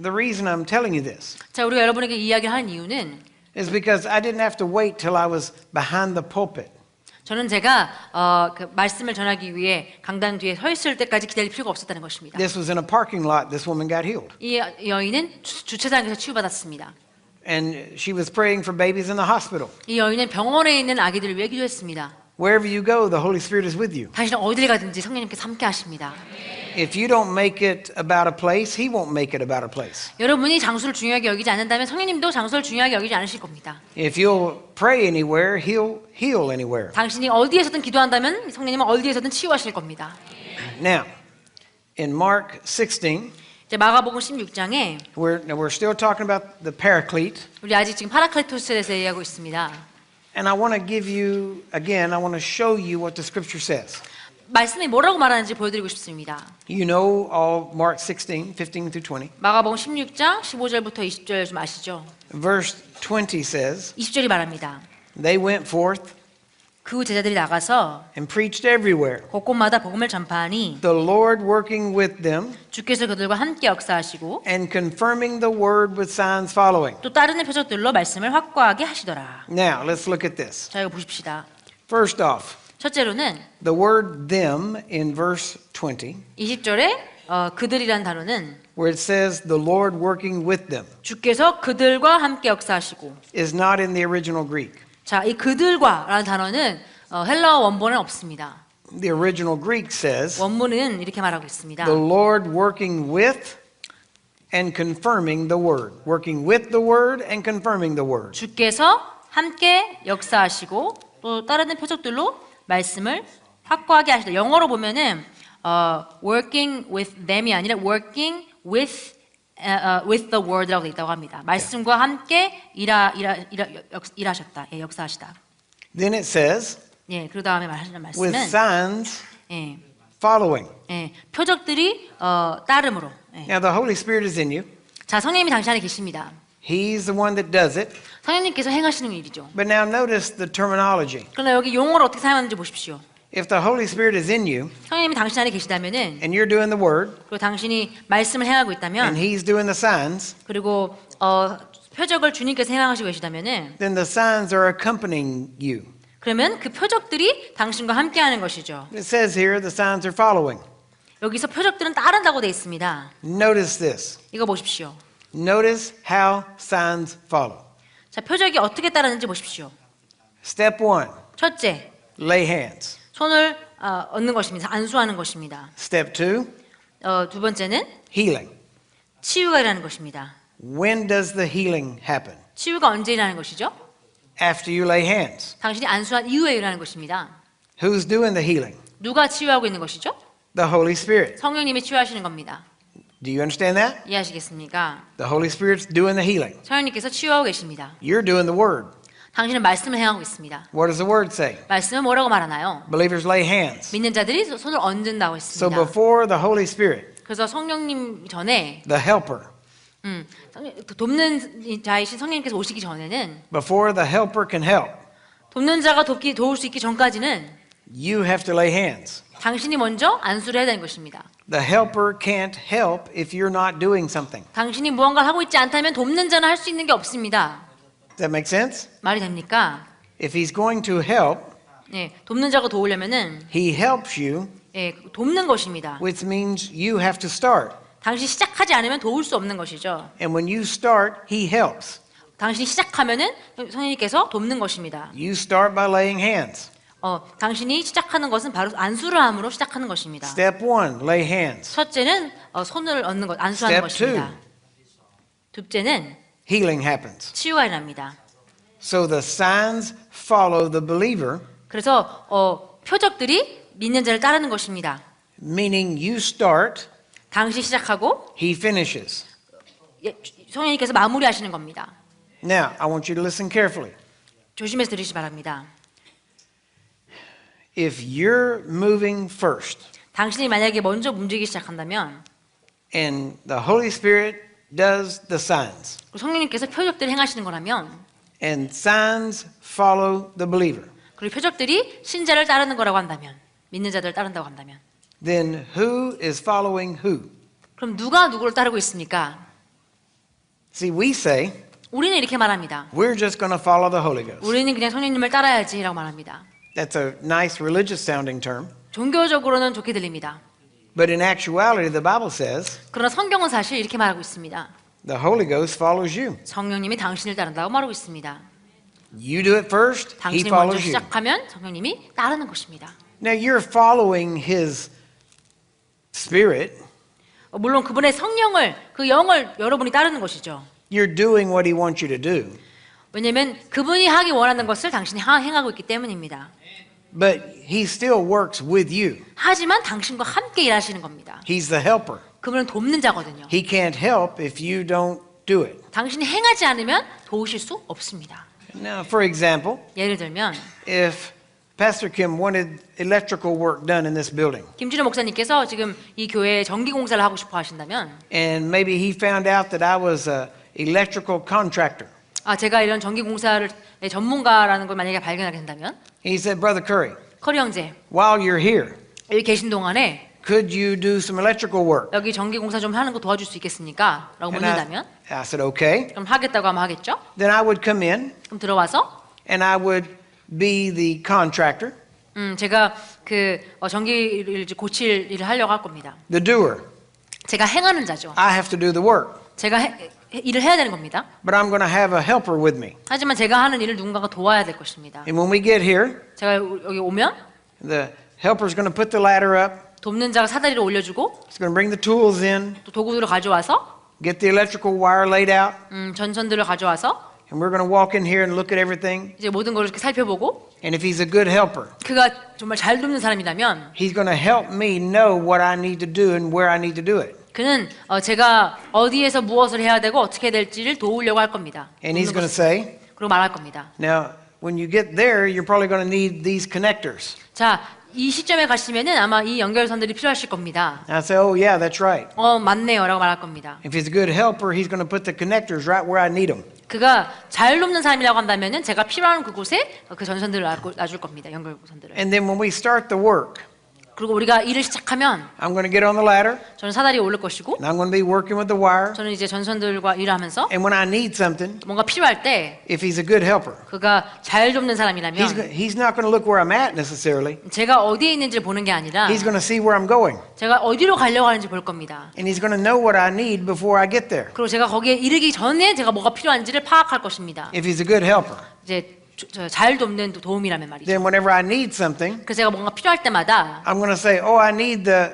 Speaker 1: the reason I'm telling you this
Speaker 2: 자, 우리가 여러분에게 이 이야기를 하는 이유는
Speaker 1: is because I didn't have to wait till I was behind the pulpit.
Speaker 2: 저는 제가 그 말씀을 전하기 위해 강단 뒤에 서 있을 때까지 기다릴 필요가 없었다는 것입니다.
Speaker 1: This was in a parking lot. This woman got healed.
Speaker 2: 이 여인은 주차장에서 치유받았습니다.
Speaker 1: And she was praying for babies in the hospital.
Speaker 2: 이 여인은 병원에 있는 아기들을 위해 기도했습니다.
Speaker 1: Wherever you go, the Holy Spirit is with you.
Speaker 2: 당신은 어디를 가든지 성령님께서 함께 하십니다.
Speaker 1: If you don't make it about a place, He won't make it about a place.
Speaker 2: 여러분이 장소를 중요하게 여기지 않는다면 성령님도 장소를 중요하게 여기지 않으실 겁니다.
Speaker 1: If you'll pray anywhere, He'll heal anywhere.
Speaker 2: 당신이 어디에서든 기도한다면 성령님은 어디에서든 치유하실 겁니다.
Speaker 1: Now, in Mark 16,
Speaker 2: 이제 마가복음 16장에
Speaker 1: we're still talking about the Paraclete,
Speaker 2: 우리 아직 지금 파라클토스에 대해서 얘기하고 있습니다.
Speaker 1: and I want to give you again. I want to show you what the Scripture says.
Speaker 2: 말씀이 뭐라고 말하는지 보여드리고 싶습니다.
Speaker 1: You know all Mark 16, 15 through 20.
Speaker 2: 마가복음 16장 15절부터 20절 좀 아시죠?
Speaker 1: Verse 20 says,
Speaker 2: 20절이 말합니다.
Speaker 1: They went forth
Speaker 2: 그 제자들이 나가서
Speaker 1: and preached everywhere,
Speaker 2: 곳곳마다 복음을 전파하니
Speaker 1: the Lord working with them
Speaker 2: 주께서 그들과 함께 역사하시고
Speaker 1: and confirming the word with signs following.
Speaker 2: 또 따르는 표적들로 말씀을 확고하게 하시더라.
Speaker 1: Now, let's look at this.
Speaker 2: 자, 이거 보십시다.
Speaker 1: First off,
Speaker 2: 첫째로는
Speaker 1: the word them in verse 20,
Speaker 2: 20절에 그들이란 단어는
Speaker 1: where it says the Lord working with them,
Speaker 2: 주께서 그들과 함께 역사하시고
Speaker 1: is not in the original Greek.
Speaker 2: 자, 이 그들과라는 단어는 헬라어 원본은 없습니다.
Speaker 1: The original Greek says
Speaker 2: 원문은 이렇게 말하고 있습니다.
Speaker 1: the Lord working with and confirming the word. Working with the word and confirming the word.
Speaker 2: 주께서 함께 역사하시고 또 따르는 표적들로 말씀을 확고하게 하시다. 영어로 보면은 working with them이 아니라 working with the word라고 되어 있다고 합니다. 말씀과 함께 일하셨다. 예, 역사하시다.
Speaker 1: Then it says
Speaker 2: 예, 그 다음에 하시는
Speaker 1: with
Speaker 2: 말씀은
Speaker 1: signs
Speaker 2: 예,
Speaker 1: following.
Speaker 2: 예, 표적들이 따름으로. 예.
Speaker 1: Now the Holy Spirit is in you.
Speaker 2: 자, 성령님이 당신 안에 계십니다.
Speaker 1: He's the one that does it.
Speaker 2: 성령님께서 행하시는 일이죠.
Speaker 1: But now notice the terminology.
Speaker 2: 그러나 여기 용어를 어떻게 사용하는지 보십시오.
Speaker 1: If the Holy Spirit is in you
Speaker 2: 성령님이 당신 안에 계시다면은
Speaker 1: and you're doing the word
Speaker 2: 그리고 당신이 말씀을 행하고 있다면
Speaker 1: and He's doing the signs,
Speaker 2: 그리고 표적을 주님께서 행하시고 계시다면은
Speaker 1: then the signs are accompanying you.
Speaker 2: 그러면 그 표적들이 당신과 함께하는 것이죠.
Speaker 1: It says here the signs are following.
Speaker 2: 여기서 표적들은 따른다고 되어 있습니다.
Speaker 1: Notice this.
Speaker 2: 이거 보십시오.
Speaker 1: Notice how signs follow.
Speaker 2: 자, 표적이 어떻게 따르는지 보십시오.
Speaker 1: Step 1,
Speaker 2: 첫째,
Speaker 1: lay hands.
Speaker 2: 손을 얻는 것입니다. 안수하는 것입니다.
Speaker 1: Step 2,
Speaker 2: 두 번째는
Speaker 1: healing.
Speaker 2: 치유가 일어나는 것입니다.
Speaker 1: When does the healing happen?
Speaker 2: 치유가 언제 일어나는 것이죠?
Speaker 1: After you lay hands.
Speaker 2: 당신이 안수한 이후에 일어나는 것입니다.
Speaker 1: Who's doing the healing?
Speaker 2: 누가 치유하고 있는 것이죠?
Speaker 1: The Holy Spirit.
Speaker 2: 성령님이 치유하시는 겁니다.
Speaker 1: Do you understand that?
Speaker 2: 이해하시겠습니까?
Speaker 1: The Holy Spirit's doing the healing.
Speaker 2: 성령님께서 치유하고 계십니다.
Speaker 1: You're doing the word.
Speaker 2: 당신은 말씀을 행하고 있습니다.
Speaker 1: What does the word say?
Speaker 2: 말씀은 뭐라고 말하나요?
Speaker 1: Believers lay hands.
Speaker 2: 믿는 자들이 손을 얹는다고
Speaker 1: So
Speaker 2: 했습니다.
Speaker 1: before the Holy Spirit,
Speaker 2: 그래서 성령님 전에
Speaker 1: the helper,
Speaker 2: 돕는 자이신 성령님께서 오시기 전에는
Speaker 1: before the helper can help,
Speaker 2: 돕는 자가 도울 수 있기 전까지는
Speaker 1: you have to lay hands.
Speaker 2: 당신이 먼저 안수를 해야 되는 것입니다.
Speaker 1: The helper can't help if you're not doing something.
Speaker 2: 당신이 무언가를 하고 있지 않다면 돕는 자는 할 수 있는 게 없습니다.
Speaker 1: Does that make sense?
Speaker 2: 말이 됩니까?
Speaker 1: If he's going to help,
Speaker 2: 네, 돕는 자가 도우려면은
Speaker 1: he helps you,
Speaker 2: 예, 돕는 것입니다.
Speaker 1: which means you have to start.
Speaker 2: 당신이 시작하지 않으면 도울 수 없는 것이죠.
Speaker 1: And when you start, he helps.
Speaker 2: 당신이 시작하면은 성령님께서 돕는 것입니다.
Speaker 1: You start by laying hands.
Speaker 2: 당신이 시작하는 것은 바로 안수를 함으로 시작하는 것입니다.
Speaker 1: Step 1, lay hands.
Speaker 2: 첫째는 손을 얹는 것, 안수하는
Speaker 1: Step
Speaker 2: 것입니다. 둘째는
Speaker 1: Healing happens.
Speaker 2: 치유가 일어납니다.
Speaker 1: So the signs follow the believer,
Speaker 2: 그래서 표적들이 믿는 자를 따르는 것입니다.
Speaker 1: meaning you start,
Speaker 2: 당시 시작하고
Speaker 1: he finishes.
Speaker 2: 성령님께서 마무리하시는 겁니다.
Speaker 1: Now, I want you to listen carefully.
Speaker 2: 조심해서 들으시기 바랍니다.
Speaker 1: If you're moving first
Speaker 2: 당신이 만약에 먼저 움직이기 시작한다면
Speaker 1: and the Holy Spirit does the signs,
Speaker 2: 성령님께서 표적들을 행하시는 거라면
Speaker 1: and signs follow the believer,
Speaker 2: 그리고 표적들이 신자를 따르는 거라고 한다면 믿는 자들을 따른다고 한다면
Speaker 1: then who is following who?
Speaker 2: 그럼 누가 누구를 따르고 있습니까?
Speaker 1: See, we say,
Speaker 2: 우리는 이렇게 말합니다.
Speaker 1: we're just going to follow the Holy Ghost.
Speaker 2: 우리는 그냥 성령님을 따라야지라고 말합니다.
Speaker 1: That's a nice religious sounding term.
Speaker 2: 종교적으로는 좋게 들립니다.
Speaker 1: But in actuality, the Bible says
Speaker 2: 그러나 성경은 사실 이렇게 말하고 있습니다.
Speaker 1: the Holy Ghost follows you.
Speaker 2: 성령님이 당신을 따른다고 말하고 있습니다.
Speaker 1: You do it first, he
Speaker 2: 당신이 먼저
Speaker 1: follows you.
Speaker 2: 시작하면 성령님이 따르는 것입니다.
Speaker 1: Now, you're following his spirit.
Speaker 2: 물론 그분의 성령을, 그 영을 여러분이 따르는 것이죠.
Speaker 1: You're doing what he wants you to do.
Speaker 2: 왜냐하면 그분이 하기 원하는 것을 당신이 행하고 있기 때문입니다.
Speaker 1: But he still works with you.
Speaker 2: 하지만 당신과 함께 일하시는 겁니다.
Speaker 1: He's the helper.
Speaker 2: 그분은 돕는 자거든요.
Speaker 1: He can't help if you don't do it.
Speaker 2: 당신이 행하지 않으면 도우실 수 없습니다.
Speaker 1: Now, for example,
Speaker 2: 예를 들면
Speaker 1: if Pastor Kim wanted electrical work done in this building,
Speaker 2: 김준호 목사님께서 지금 이 교회에 전기 공사를 하고 싶어 하신다면
Speaker 1: and maybe he found out that I was an electrical contractor,
Speaker 2: 제가 이런 전기 공사를 전문가라는 걸 만약에 발견하게 된다면
Speaker 1: he said, Brother Curry,
Speaker 2: 커리 형제
Speaker 1: while you're here,
Speaker 2: 여기 계신 동안에
Speaker 1: could you do some electrical work?
Speaker 2: 여기 전기 공사 좀 하는 거 도와줄 수 있겠습니까? 라고
Speaker 1: And
Speaker 2: 묻는다면
Speaker 1: I said, okay.
Speaker 2: 그럼 하겠다고 하면 하겠죠?
Speaker 1: Then I would come in
Speaker 2: 그럼 들어와서
Speaker 1: and I would be the contractor,
Speaker 2: 제가 그 전기를 이제 고칠 일을 하려고 할 겁니다.
Speaker 1: the doer.
Speaker 2: 제가 행하는 자죠.
Speaker 1: I have to do the work,
Speaker 2: 제가 일을 해야 되는 겁니다.
Speaker 1: but I'm going to have a helper with me.
Speaker 2: 하지만 제가 하는 일을 누군가가 도와야 될 것입니다.
Speaker 1: And when we get here,
Speaker 2: 제가 여기 오면
Speaker 1: the helper's going to put the ladder up.
Speaker 2: 돕는 자가 사다리를 올려주고
Speaker 1: He's going to bring the tools in,
Speaker 2: 또 도구들을 가져와서
Speaker 1: get the electrical wire laid out,
Speaker 2: 전선들을 가져와서
Speaker 1: and we're going to walk in here and look at everything.
Speaker 2: 이제 모든 걸 이렇게 살펴보고
Speaker 1: And if he's a good helper,
Speaker 2: 그가 정말 잘 돕는 사람이라면
Speaker 1: he's going to help me know what I need to do and where I need to do it.
Speaker 2: 그는 제가 어디에서 무엇을 해야 되고 어떻게 해야 될지를 도우려고 할 겁니다.
Speaker 1: And he's going to say,
Speaker 2: 그리고 말할 겁니다.
Speaker 1: now, when you get there, you're probably going to need these connectors.
Speaker 2: 자, 이 시점에 가시면은 아마 이 연결선들이 필요하실 겁니다.
Speaker 1: And I say, oh, yeah, that's right.
Speaker 2: 맞네요라고 말할 겁니다.
Speaker 1: If he's a good helper, he's going to put the connectors right where I need them.
Speaker 2: 그가 잘 돕는 사람이라고 한다면은 제가 필요한 그곳에 그 전선들을 놔줄 겁니다. 연결선들을.
Speaker 1: And then when we start the work,
Speaker 2: 그리고 우리가 일을 시작하면
Speaker 1: I'm going to get on the ladder,
Speaker 2: 저는 사다리에 오를 것이고
Speaker 1: and I'm going to be working with the wire.
Speaker 2: 저는 이제 전선들과 일하면서
Speaker 1: And when I need something,
Speaker 2: 뭔가 필요할 때
Speaker 1: if he's a good helper,
Speaker 2: 그가 잘 돕는 사람이라면
Speaker 1: he's not going to look where I'm at necessarily.
Speaker 2: 제가 어디에 있는지를 보는 게 아니라
Speaker 1: He's going to see where I'm going.
Speaker 2: 제가 어디로 가려고 하는지 볼 겁니다.
Speaker 1: And he's going to know what I need before I get there.
Speaker 2: 그리고 제가 거기에 이르기 전에 제가 뭐가 필요한지를 파악할 것입니다.
Speaker 1: If he's a good helper,
Speaker 2: 이제 잘 돕는 도움이라면 말이죠.
Speaker 1: then whenever I need something,
Speaker 2: 그래서 제가 뭔가 필요할 때마다
Speaker 1: I'm going to say, oh, I need the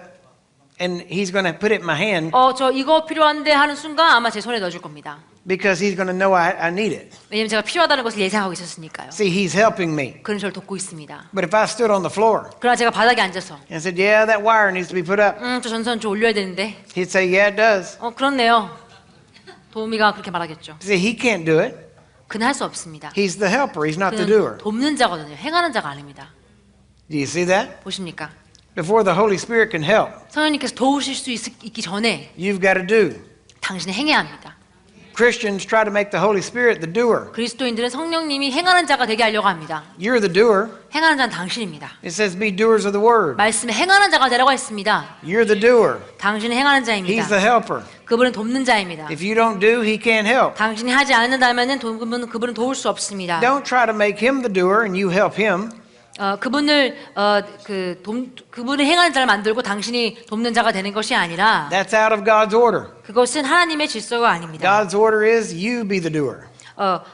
Speaker 1: and he's going to put it in my hand
Speaker 2: 저 이거 필요한데 하는 순간 아마 제 손에 넣어줄 겁니다.
Speaker 1: because he's going to know I need it.
Speaker 2: 왜냐면 제가 필요하다는 것을 예상하고 있었으니까요.
Speaker 1: See, he's helping me.
Speaker 2: 그는 저를 돕고 있습니다.
Speaker 1: But if I stood on the floor
Speaker 2: 그러나 제가 바닥에 앉아서
Speaker 1: and said, yeah, that wire needs to be put up,
Speaker 2: 저 전선 좀 올려야 되는데
Speaker 1: he'd say, yeah, it does.
Speaker 2: 그렇네요. 도우미가 그렇게 말하겠죠.
Speaker 1: See, he can't do it.
Speaker 2: 그는 할 수 없습니다.
Speaker 1: He's the helper. He's not the
Speaker 2: 그는
Speaker 1: doer.
Speaker 2: 돕는 자거든요. 행하는 자가 아닙니다.
Speaker 1: Do you see that?
Speaker 2: 보십니까?
Speaker 1: Before the Holy Spirit can help,
Speaker 2: 성령님께서 도우실 수 있기 전에
Speaker 1: you've got to do.
Speaker 2: 당신은 행해야 합니다.
Speaker 1: Christians try to make the Holy Spirit the doer.
Speaker 2: 그리스도인들은 성령님이 행하는 자가 되게 하려고 합니다.
Speaker 1: You're the doer.
Speaker 2: 행하는 자는 당신입니다.
Speaker 1: It says be doers of the word.
Speaker 2: 말씀에 행하는 자가 되라고 했습니다.
Speaker 1: You're the doer.
Speaker 2: 당신은 행하는
Speaker 1: He's
Speaker 2: 자입니다.
Speaker 1: the helper.
Speaker 2: 그분은 돕는 자입니다.
Speaker 1: If you don't do, he can't help.
Speaker 2: 당신이 하지 않는다면은 그분은 도울 수 없습니다.
Speaker 1: Don't try to make him the doer and you help him.
Speaker 2: 그분을 그분을 행하는 자를 만들고 당신이 돕는 자가 되는 것이 아니라
Speaker 1: That's out of God's order.
Speaker 2: 그것은 하나님의 질서가 아닙니다.
Speaker 1: God's order is you be the doer.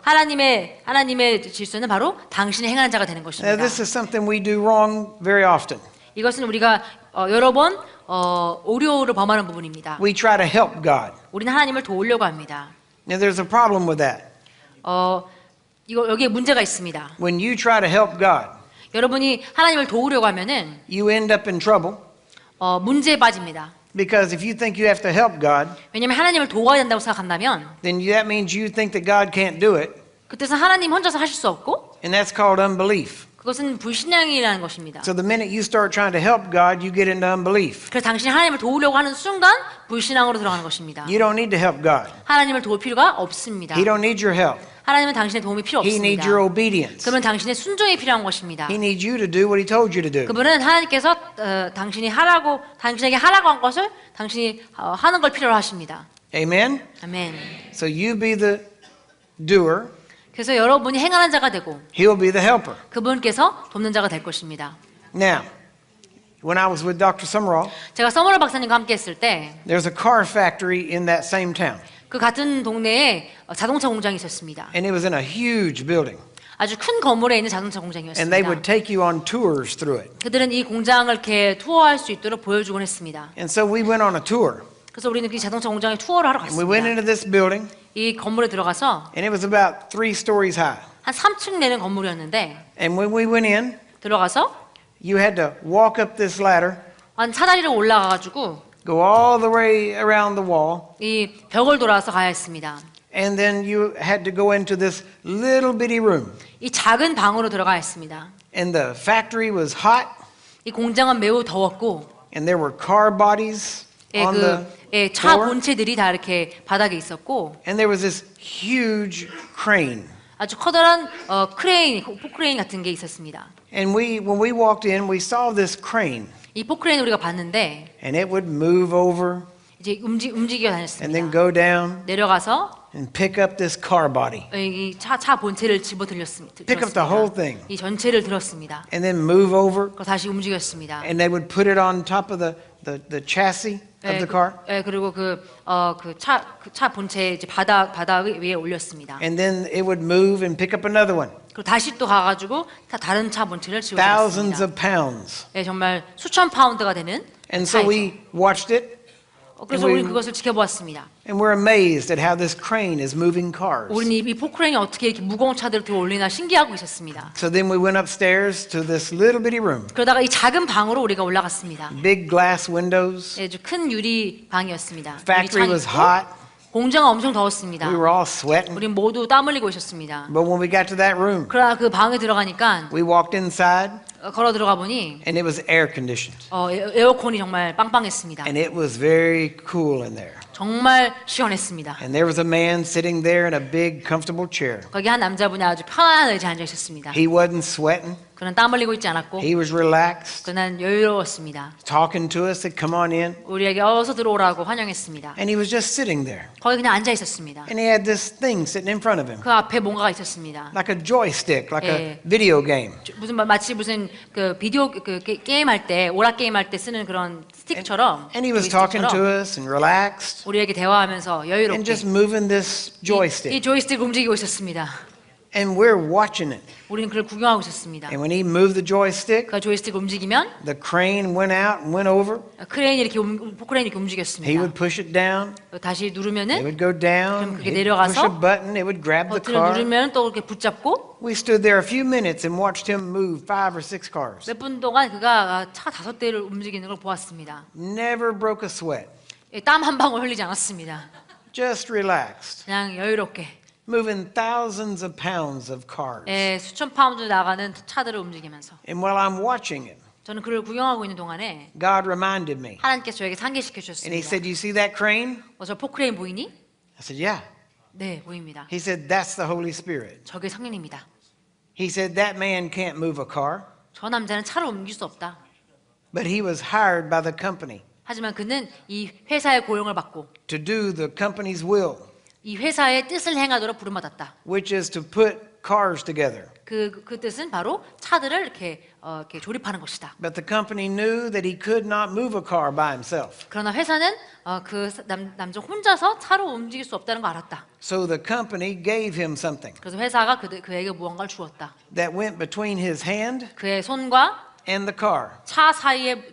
Speaker 2: 하나님의 질서는 바로 당신이 행하는 자가 되는
Speaker 1: Now,
Speaker 2: 것입니다.
Speaker 1: this is something we do wrong very often.
Speaker 2: 이것은 우리가 여러 번 오류를 범하는 부분입니다.
Speaker 1: We try to help God.
Speaker 2: 우리는 하나님을 도우려고 합니다.
Speaker 1: Now, there's a problem with that.
Speaker 2: 여기에 문제가 있습니다.
Speaker 1: When you try to help God,
Speaker 2: 여러분이 하나님을 도우려고 하면은
Speaker 1: you end up in trouble
Speaker 2: 문제에 빠집니다.
Speaker 1: because if you think you have to help God,
Speaker 2: 왜냐하면 하나님을 도와야 된다고 생각한다면
Speaker 1: then that means you think that God can't do it,
Speaker 2: 그때서 하나님 혼자서 하실 수 없고
Speaker 1: and that's called unbelief.
Speaker 2: 그것은 불신앙이라는 것입니다.
Speaker 1: So the minute you start trying to help God, you get into unbelief.
Speaker 2: 그래서 당신이 하나님을 도우려고 하는 순간 불신앙으로 들어가는 것입니다.
Speaker 1: You don't need to help God.
Speaker 2: 하나님을 도울 필요가 없습니다.
Speaker 1: He don't need your help.
Speaker 2: 하나님은 당신의 도움이 필요
Speaker 1: He needs
Speaker 2: 없습니다.
Speaker 1: your obedience.
Speaker 2: 그러면 당신의 순종이 필요한 것입니다.
Speaker 1: He needs you to do what he told you to do.
Speaker 2: 그분은 하나님께서 당신에게 하라고 한 것을 당신이 하는 걸 필요로 하십니다.
Speaker 1: Amen?
Speaker 2: 아멘.
Speaker 1: So you be the doer,
Speaker 2: 그래서 여러분이 행하는 자가 되고
Speaker 1: he'll be the helper.
Speaker 2: 그분께서 돕는 자가 될 것입니다.
Speaker 1: Now, when I was with Dr. Summerall,
Speaker 2: 제가 서머럴 박사님과 함께 했을 때
Speaker 1: there's a car factory in that same town.
Speaker 2: 그 같은 동네에 자동차 공장이 있었습니다.
Speaker 1: And it was in a huge building.
Speaker 2: 아주 큰 건물에 있는 자동차
Speaker 1: And they
Speaker 2: 공장이었습니다.
Speaker 1: would take you on tours through it.
Speaker 2: 그들은 이 공장을 이렇게 투어할 수 있도록 보여주곤 했습니다.
Speaker 1: And so we went on a tour.
Speaker 2: 그래서 우리는 이 자동차 공장에 투어를 하러
Speaker 1: And we went
Speaker 2: 갔습니다.
Speaker 1: into this building,
Speaker 2: 이 건물에 들어가서
Speaker 1: and it was about 3 stories high.
Speaker 2: 한 3층 내는 건물이었는데
Speaker 1: And when we went in,
Speaker 2: 들어가서
Speaker 1: you had to walk up this ladder,
Speaker 2: 한 사다리를 올라가가지고
Speaker 1: go all the way around the wall,
Speaker 2: 이 벽을 돌아서 가야 했습니다.
Speaker 1: and then you had to go into this little bitty room.
Speaker 2: 이 작은 방으로 들어가야 했습니다.
Speaker 1: And the factory was hot,
Speaker 2: 이 공장은 매우 더웠고
Speaker 1: and there were car bodies on the
Speaker 2: 차
Speaker 1: floor,
Speaker 2: 본체들이 다 이렇게 바닥에 있었고
Speaker 1: and there was this huge crane.
Speaker 2: 아주 커다란 크레인, 포크레인 같은 게 있었습니다.
Speaker 1: And when we walked in, we saw this crane,
Speaker 2: 이 포크레인을 우리가 봤는데
Speaker 1: and it would move over
Speaker 2: 이제 움직여
Speaker 1: and then
Speaker 2: 다녔습니다.
Speaker 1: go down
Speaker 2: 내려가서
Speaker 1: and pick up this car body,
Speaker 2: 이 차 본체를 집어 들었습니다.
Speaker 1: pick up the whole thing,
Speaker 2: 이 전체를 들었습니다.
Speaker 1: and then move over,
Speaker 2: 그리고 다시 움직였습니다.
Speaker 1: and they would put it on top of the chassis of the car,
Speaker 2: 그리고 차 본체 이제 바닥 위에 올렸습니다.
Speaker 1: and then it would move and pick up another one.
Speaker 2: 그리고 다시 또 가가지고 다른 차 본체를
Speaker 1: Thousands
Speaker 2: 집어들었습니다.
Speaker 1: of pounds.
Speaker 2: 정말 수천 파운드가 되는
Speaker 1: And so
Speaker 2: 차이죠.
Speaker 1: we watched it,
Speaker 2: 그래서
Speaker 1: we-
Speaker 2: 우리는 그것을 지켜보았습니다.
Speaker 1: and we're amazed at how this crane is moving cars.
Speaker 2: 우리는 이 포크레인이 어떻게 이렇게 무거운 차들을 들어 올리나 신기하고 있었습니다.
Speaker 1: So then we went upstairs to this little bitty room,
Speaker 2: 그러다가 이 작은 방으로 우리가 올라갔습니다.
Speaker 1: big glass windows.
Speaker 2: 아주 큰 유리 방이었습니다.
Speaker 1: Factory
Speaker 2: 유리창이
Speaker 1: was
Speaker 2: 있고
Speaker 1: hot.
Speaker 2: 공장은 엄청 더웠습니다.
Speaker 1: We were all sweating.
Speaker 2: 우린 모두 땀 흘리고 있었습니다.
Speaker 1: But when we got to that room,
Speaker 2: 그러나 그 방에 들어가니까
Speaker 1: we walked inside,
Speaker 2: 걸어 들어가 보니
Speaker 1: and it was air conditioned.
Speaker 2: 에어컨이 정말 빵빵했습니다.
Speaker 1: And it was very cool in there.
Speaker 2: 정말 시원했습니다.
Speaker 1: And there was a man sitting there in a big, comfortable chair.
Speaker 2: 거기 한 남자분이 아주 편안한 의자에 앉아 있었습니다.
Speaker 1: He wasn't sweating.
Speaker 2: 그는 땀 흘리고 있지 않았고
Speaker 1: He was relaxed,
Speaker 2: 그는 여유로웠습니다.
Speaker 1: talking to us, said, come on in.
Speaker 2: 우리에게 어서 들어오라고 환영했습니다.
Speaker 1: And he was just sitting there.
Speaker 2: 거기 그냥 앉아 있었습니다.
Speaker 1: And he had this thing sitting in front of him,
Speaker 2: 그 앞에 뭔가가 있었습니다.
Speaker 1: like a joystick, like a
Speaker 2: 예.
Speaker 1: video game.
Speaker 2: 마치 무슨 그 비디오 게임 할 때 오락 게임 할 때 쓰는 그런 스틱처럼
Speaker 1: And he was talking to
Speaker 2: 조이스틱처럼
Speaker 1: us and relaxed
Speaker 2: 우리에게 대화하면서
Speaker 1: and
Speaker 2: 여유롭게
Speaker 1: just moving this
Speaker 2: 이
Speaker 1: joystick.
Speaker 2: 조이스틱 움직이고 있었습니다.
Speaker 1: And we're watching it.
Speaker 2: 우리는 그를 구경하고 있었습니다.
Speaker 1: And when he moved the joystick,
Speaker 2: 그가 조이스틱을 움직이면
Speaker 1: the crane went out and went over.
Speaker 2: 크레인이 이렇게 포크레인이 이렇게
Speaker 1: He
Speaker 2: 움직였습니다.
Speaker 1: would push it down.
Speaker 2: 다시
Speaker 1: It
Speaker 2: 누르면은
Speaker 1: would go down.
Speaker 2: 그럼 그게
Speaker 1: He'd push
Speaker 2: 내려가서
Speaker 1: a button. It would grab the
Speaker 2: 버튼을
Speaker 1: car.
Speaker 2: 누르면 또 이렇게 붙잡고
Speaker 1: We stood there a few minutes and watched him move 5 or 6 cars.
Speaker 2: 몇 분 동안 그가 차 5대를 움직이는 걸 보았습니다.
Speaker 1: Never broke a sweat.
Speaker 2: 땀 한 방울 흘리지 않았습니다.
Speaker 1: Just relaxed.
Speaker 2: 그냥 여유롭게
Speaker 1: Moving thousands of pounds of cars.
Speaker 2: 수천 파운드 나가는 차들을 움직이면서
Speaker 1: And while I'm watching it,
Speaker 2: 저는 그를 구경하고 있는 동안에
Speaker 1: God reminded me.
Speaker 2: 하나님께서 저에게 상기시켜
Speaker 1: And he
Speaker 2: 주셨습니다.
Speaker 1: said, "You see that crane?"
Speaker 2: 저 포크레인 보이니?
Speaker 1: I said, "Yeah."
Speaker 2: 네, 보입니다.
Speaker 1: He said, "That's the Holy Spirit."
Speaker 2: 저게 성령입니다.
Speaker 1: He said, "That man can't move a car."
Speaker 2: 저 남자는 차를 옮길 수 없다.
Speaker 1: But he was hired by the company
Speaker 2: 하지만 그는 이 회사의 고용을 받고
Speaker 1: to do the company's will,
Speaker 2: 이 회사의 뜻을 행하도록 부름받았다.
Speaker 1: which is to put cars together.
Speaker 2: 그 뜻은 바로 차들을 이렇게 조립하는 것이다.
Speaker 1: But the company knew that he could not move a car by himself.
Speaker 2: 그러나 회사는 남자 혼자서 차로 움직일 수 없다는 걸 알았다.
Speaker 1: So the company gave him something
Speaker 2: 그래서 회사가 그에게 무언가를 주었다.
Speaker 1: that went between his hand
Speaker 2: 그의 손과
Speaker 1: and the car.
Speaker 2: 차 사이에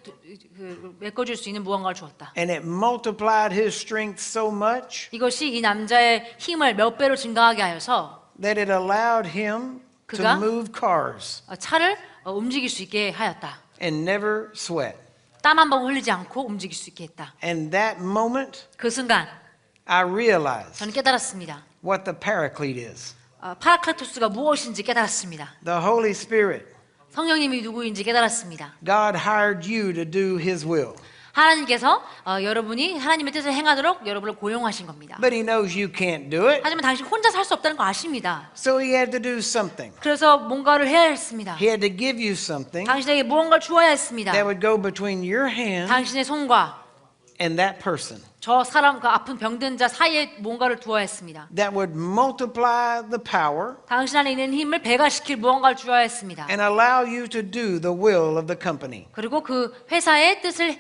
Speaker 2: 메꿔줄 수 있는 무언가를 주었다.
Speaker 1: And it multiplied his strength so much
Speaker 2: 이것이 이 남자의 힘을 몇 배로 증가하게 하여서
Speaker 1: that it allowed him to
Speaker 2: 그가
Speaker 1: move cars
Speaker 2: 차를 움직일 수 있게 하였다.
Speaker 1: and never sweat.
Speaker 2: 땀 한 번 흘리지 않고 움직일 수 있게 했다.
Speaker 1: And that moment,
Speaker 2: 그 순간
Speaker 1: I realized
Speaker 2: 저는 깨달았습니다.
Speaker 1: what the Paraclete is.
Speaker 2: 파라클토스가 무엇인지 깨달았습니다.
Speaker 1: The Holy Spirit.
Speaker 2: 성령님이 누구인지 깨달았습니다.
Speaker 1: God hired you to do His will.
Speaker 2: 하나님께서 여러분이 하나님의 뜻을 행하도록 여러분을 고용하신 겁니다.
Speaker 1: But He knows you can't do it.
Speaker 2: 하지만 당신 혼자 살 수 없다는 거 아십니다.
Speaker 1: So He had to do something.
Speaker 2: 그래서 뭔가를 해야 했습니다.
Speaker 1: He had to give you something
Speaker 2: 당신에게 무언가를 주어야 했습니다.
Speaker 1: that would go between your hand
Speaker 2: 당신의 손과
Speaker 1: and that person.
Speaker 2: 저 사람, 그 아픈 병든 자 사이에 뭔가를 두어야 했습니다.
Speaker 1: That would multiply the power
Speaker 2: 당신 안에 있는 힘을 배가시킬 무언가를 주어야 했습니다.
Speaker 1: and allow you to do the will of the company.
Speaker 2: 그리고 그 회사의 뜻을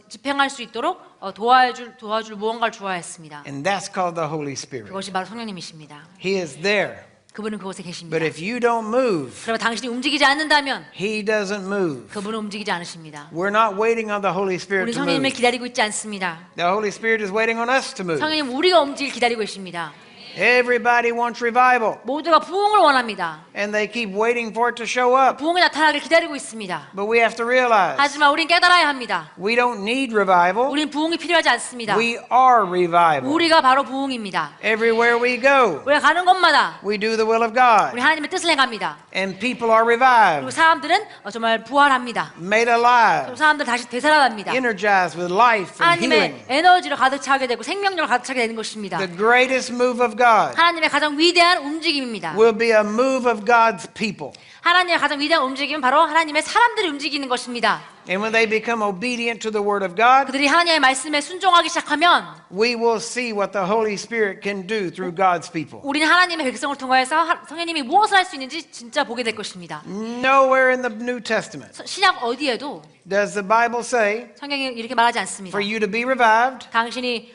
Speaker 2: 집행할 수 있도록 도와줄 무언가를 주어야 했습니다.
Speaker 1: And that's called the Holy Spirit.
Speaker 2: 그것이 바로 성령님이십니다.
Speaker 1: He is there.
Speaker 2: 그분은 그곳에 계십니다.
Speaker 1: But if you don't move,
Speaker 2: 그러면 당신이 움직이지 않는다면
Speaker 1: He doesn't move.
Speaker 2: 그분은 움직이지 않으십니다.
Speaker 1: We're not waiting on the Holy Spirit
Speaker 2: 우리
Speaker 1: to
Speaker 2: 성령님을
Speaker 1: move.
Speaker 2: 기다리고 있지 않습니다.
Speaker 1: The Holy Spirit is waiting on us to move.
Speaker 2: 성령님 우리가 움직일 기다리고 계십니다.
Speaker 1: Everybody wants revival,
Speaker 2: 모두가 부흥을 원합니다.
Speaker 1: and they keep waiting for it to show up.
Speaker 2: 부흥이 나타나길 기다리고 있습니다.
Speaker 1: But we have to realize
Speaker 2: 하지만 우린 깨달아야 합니다.
Speaker 1: we don't need revival.
Speaker 2: 우린 부흥이 필요하지 않습니다.
Speaker 1: We are revival.
Speaker 2: 우리가 바로 부흥입니다.
Speaker 1: Everywhere we go,
Speaker 2: 우리가 가는 곳마다
Speaker 1: we do the will of God,
Speaker 2: 우리 하나님의 뜻을 행합니다.
Speaker 1: and people are
Speaker 2: 그리고
Speaker 1: revived,
Speaker 2: 사람들은 정말 부활합니다.
Speaker 1: made alive,
Speaker 2: 그리고 사람들 다시 되살아납니다.
Speaker 1: energized with life and healing.
Speaker 2: 하나님의 에너지로 가득 차게 되고 생명력을 가득 차게 되는 것입니다.
Speaker 1: The greatest move of God
Speaker 2: 하나님의 가장 위대한 움직임입니다.
Speaker 1: will be a move of God's people.
Speaker 2: 하나님의 가장 위대한 움직임은 바로 하나님의 사람들이 움직이는 것입니다.
Speaker 1: And when they become obedient to the Word of God,
Speaker 2: 그들이 하나님의 말씀에 순종하기 시작하면
Speaker 1: we will see what the Holy Spirit can do through God's people.
Speaker 2: 우리는 하나님의 백성을 통하여서 성령님이 무엇을 할 수 있는지 진짜 보게 될 것입니다.
Speaker 1: Nowhere in the New Testament
Speaker 2: 신약 어디에도
Speaker 1: does the Bible say
Speaker 2: 성경이 이렇게 말하지 않습니다.
Speaker 1: for you to be revived
Speaker 2: 당신이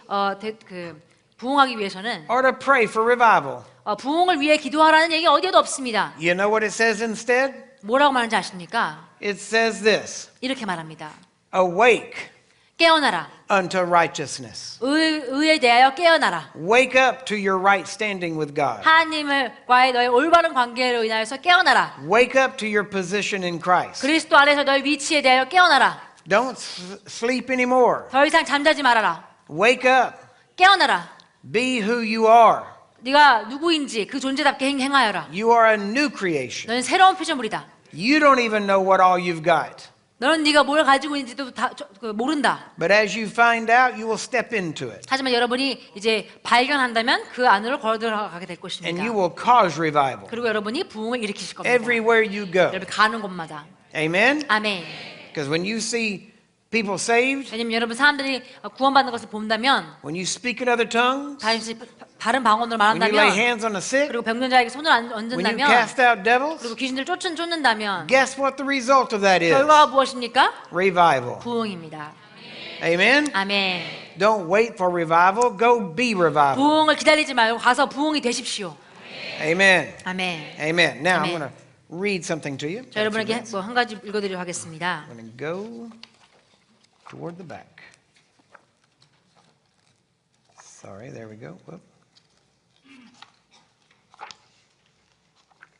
Speaker 2: 부흥하기 위해서는
Speaker 1: or to pray for revival.
Speaker 2: 부흥을 위해 기도하라는 얘기 어디에도 없습니다.
Speaker 1: You know what it says instead?
Speaker 2: 뭐라고 말하는지 아십니까?
Speaker 1: It says this,
Speaker 2: 이렇게 말합니다.
Speaker 1: awake
Speaker 2: 깨어나라.
Speaker 1: unto righteousness.
Speaker 2: 의에 대하여 깨어나라.
Speaker 1: Wake up to your right standing with God.
Speaker 2: 하나님과의 너의 올바른 관계로 인하여서 깨어나라.
Speaker 1: Wake up to your position in Christ.
Speaker 2: 그리스도 안에서 너의 위치에 대하여 깨어나라.
Speaker 1: Don't sleep anymore.
Speaker 2: 더 이상 잠자지 말아라.
Speaker 1: Wake up.
Speaker 2: 깨어나라.
Speaker 1: Be who you are.
Speaker 2: 네가 누구인지 그 존재답게 행하여라.
Speaker 1: You are a new creation.
Speaker 2: 너는 새로운 피조물이다.
Speaker 1: You don't even know what all you've got.
Speaker 2: 너는 네가 뭘 가지고 있는지도 모른다.
Speaker 1: But as you find out, you will step into it.
Speaker 2: 하지만 여러분이 이제 발견한다면 그 안으로 걸어들어가게 될 것입니다.
Speaker 1: And you will cause revival
Speaker 2: 그리고 여러분이 부흥을 일으키실 겁니다.
Speaker 1: everywhere you go.
Speaker 2: 여러분 가는 곳마다.
Speaker 1: Amen?
Speaker 2: 아멘.
Speaker 1: Because when you see people saved,
Speaker 2: 왜냐면 여러분 사람들이 구원받는 것을 본다면
Speaker 1: when you speak in other tongues,
Speaker 2: 다른 방언으로
Speaker 1: when you lay
Speaker 2: 말한다면
Speaker 1: hands on the sick,
Speaker 2: 그리고 병든 자에게 손을
Speaker 1: when you
Speaker 2: 얹는다면
Speaker 1: cast out devils,
Speaker 2: 그리고 귀신들 쫓는다면
Speaker 1: guess what the result of that is?
Speaker 2: 결과가 무엇입니까?
Speaker 1: Revival.
Speaker 2: 부흥입니다.
Speaker 1: Amen?
Speaker 2: 아멘.
Speaker 1: Don't wait for revival. Go be revival.
Speaker 2: 부흥을 기다리지 말고 가서 부흥이 되십시오.
Speaker 1: Amen.
Speaker 2: 아멘.
Speaker 1: Amen. Now I'm
Speaker 2: Amen.
Speaker 1: going to read something to you.
Speaker 2: 자, 여러분에게 뭐 한 가지 읽어드리도록 하겠습니다.
Speaker 1: I'm going to go toward the back. Sorry, there we go. Whoop.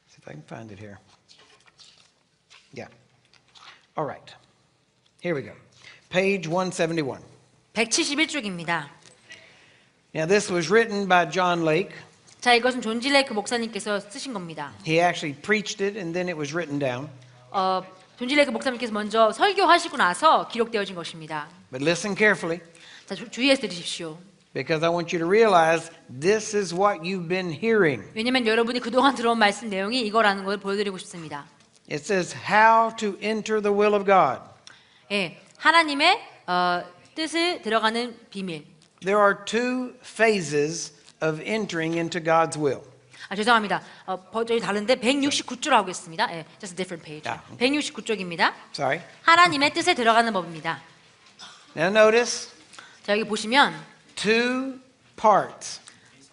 Speaker 1: See if I can find it here. Yeah. All right. Here we go. Page 171.
Speaker 2: 171쪽입니다.
Speaker 1: Now this was written by John Lake.
Speaker 2: 자, 이것은 존 지 레이크 목사님께서 쓰신 겁니다.
Speaker 1: He actually preached it and then it was written down.
Speaker 2: 존 지 레이크 목사님께서 먼저 설교하시고 나서 기록되어진 것입니다.
Speaker 1: But listen carefully
Speaker 2: 자, 주의해서 들으십시오.
Speaker 1: because I want you to realize this is what you've been hearing.
Speaker 2: 왜냐하면 여러분이 그동안 들어온 말씀 내용이 이거라는 걸 보여드리고 싶습니다.
Speaker 1: It says how to enter the will of God.
Speaker 2: 예, 하나님의 뜻을 들어가는 비밀.
Speaker 1: There are two phases of entering into God's will.
Speaker 2: 죄송합니다. 버전이 다른데 169쪽으로 하겠습니다. 예, just a different page. 169쪽입니다.
Speaker 1: Sorry.
Speaker 2: 하나님의 뜻에 들어가는 법입니다.
Speaker 1: Now notice
Speaker 2: 자, 여기 보시면
Speaker 1: two parts,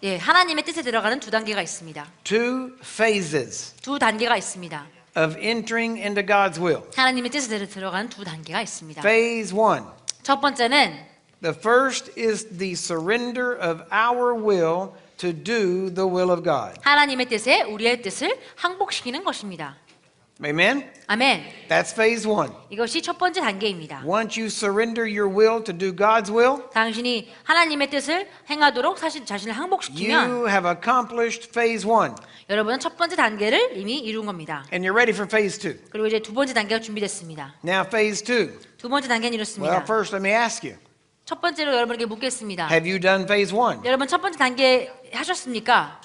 Speaker 2: 예, 하나님의 뜻에 들어가는 두 단계가 있습니다.
Speaker 1: two phases
Speaker 2: 두 단계가 있습니다.
Speaker 1: of entering into God's will.
Speaker 2: 하나님의 뜻에 들어가는 두 단계가 있습니다.
Speaker 1: Phase one.
Speaker 2: 첫 번째는
Speaker 1: The first is the surrender of our will to do the will of God.
Speaker 2: 하나님의 뜻에 우리의 뜻을 항복시키는 것입니다.
Speaker 1: Amen?
Speaker 2: 아멘.
Speaker 1: That's phase one.
Speaker 2: 이것이 첫 번째 단계입니다.
Speaker 1: Once you surrender your will to do God's will,
Speaker 2: 당신이 하나님의 뜻을 행하도록 자신을 항복시키면
Speaker 1: you have accomplished phase one.
Speaker 2: 여러분은 첫 번째 단계를 이미 이룬 겁니다.
Speaker 1: And you're ready for phase two.
Speaker 2: 그리고 이제 두 번째 단계가 준비됐습니다.
Speaker 1: Now, phase two.
Speaker 2: 두 번째 단계는 이렇습니다.
Speaker 1: Well, first, let me ask you
Speaker 2: 첫 번째로 여러분에게 묻겠습니다.
Speaker 1: have you done phase one?
Speaker 2: 여러분 첫 번째 단계 하셨습니까?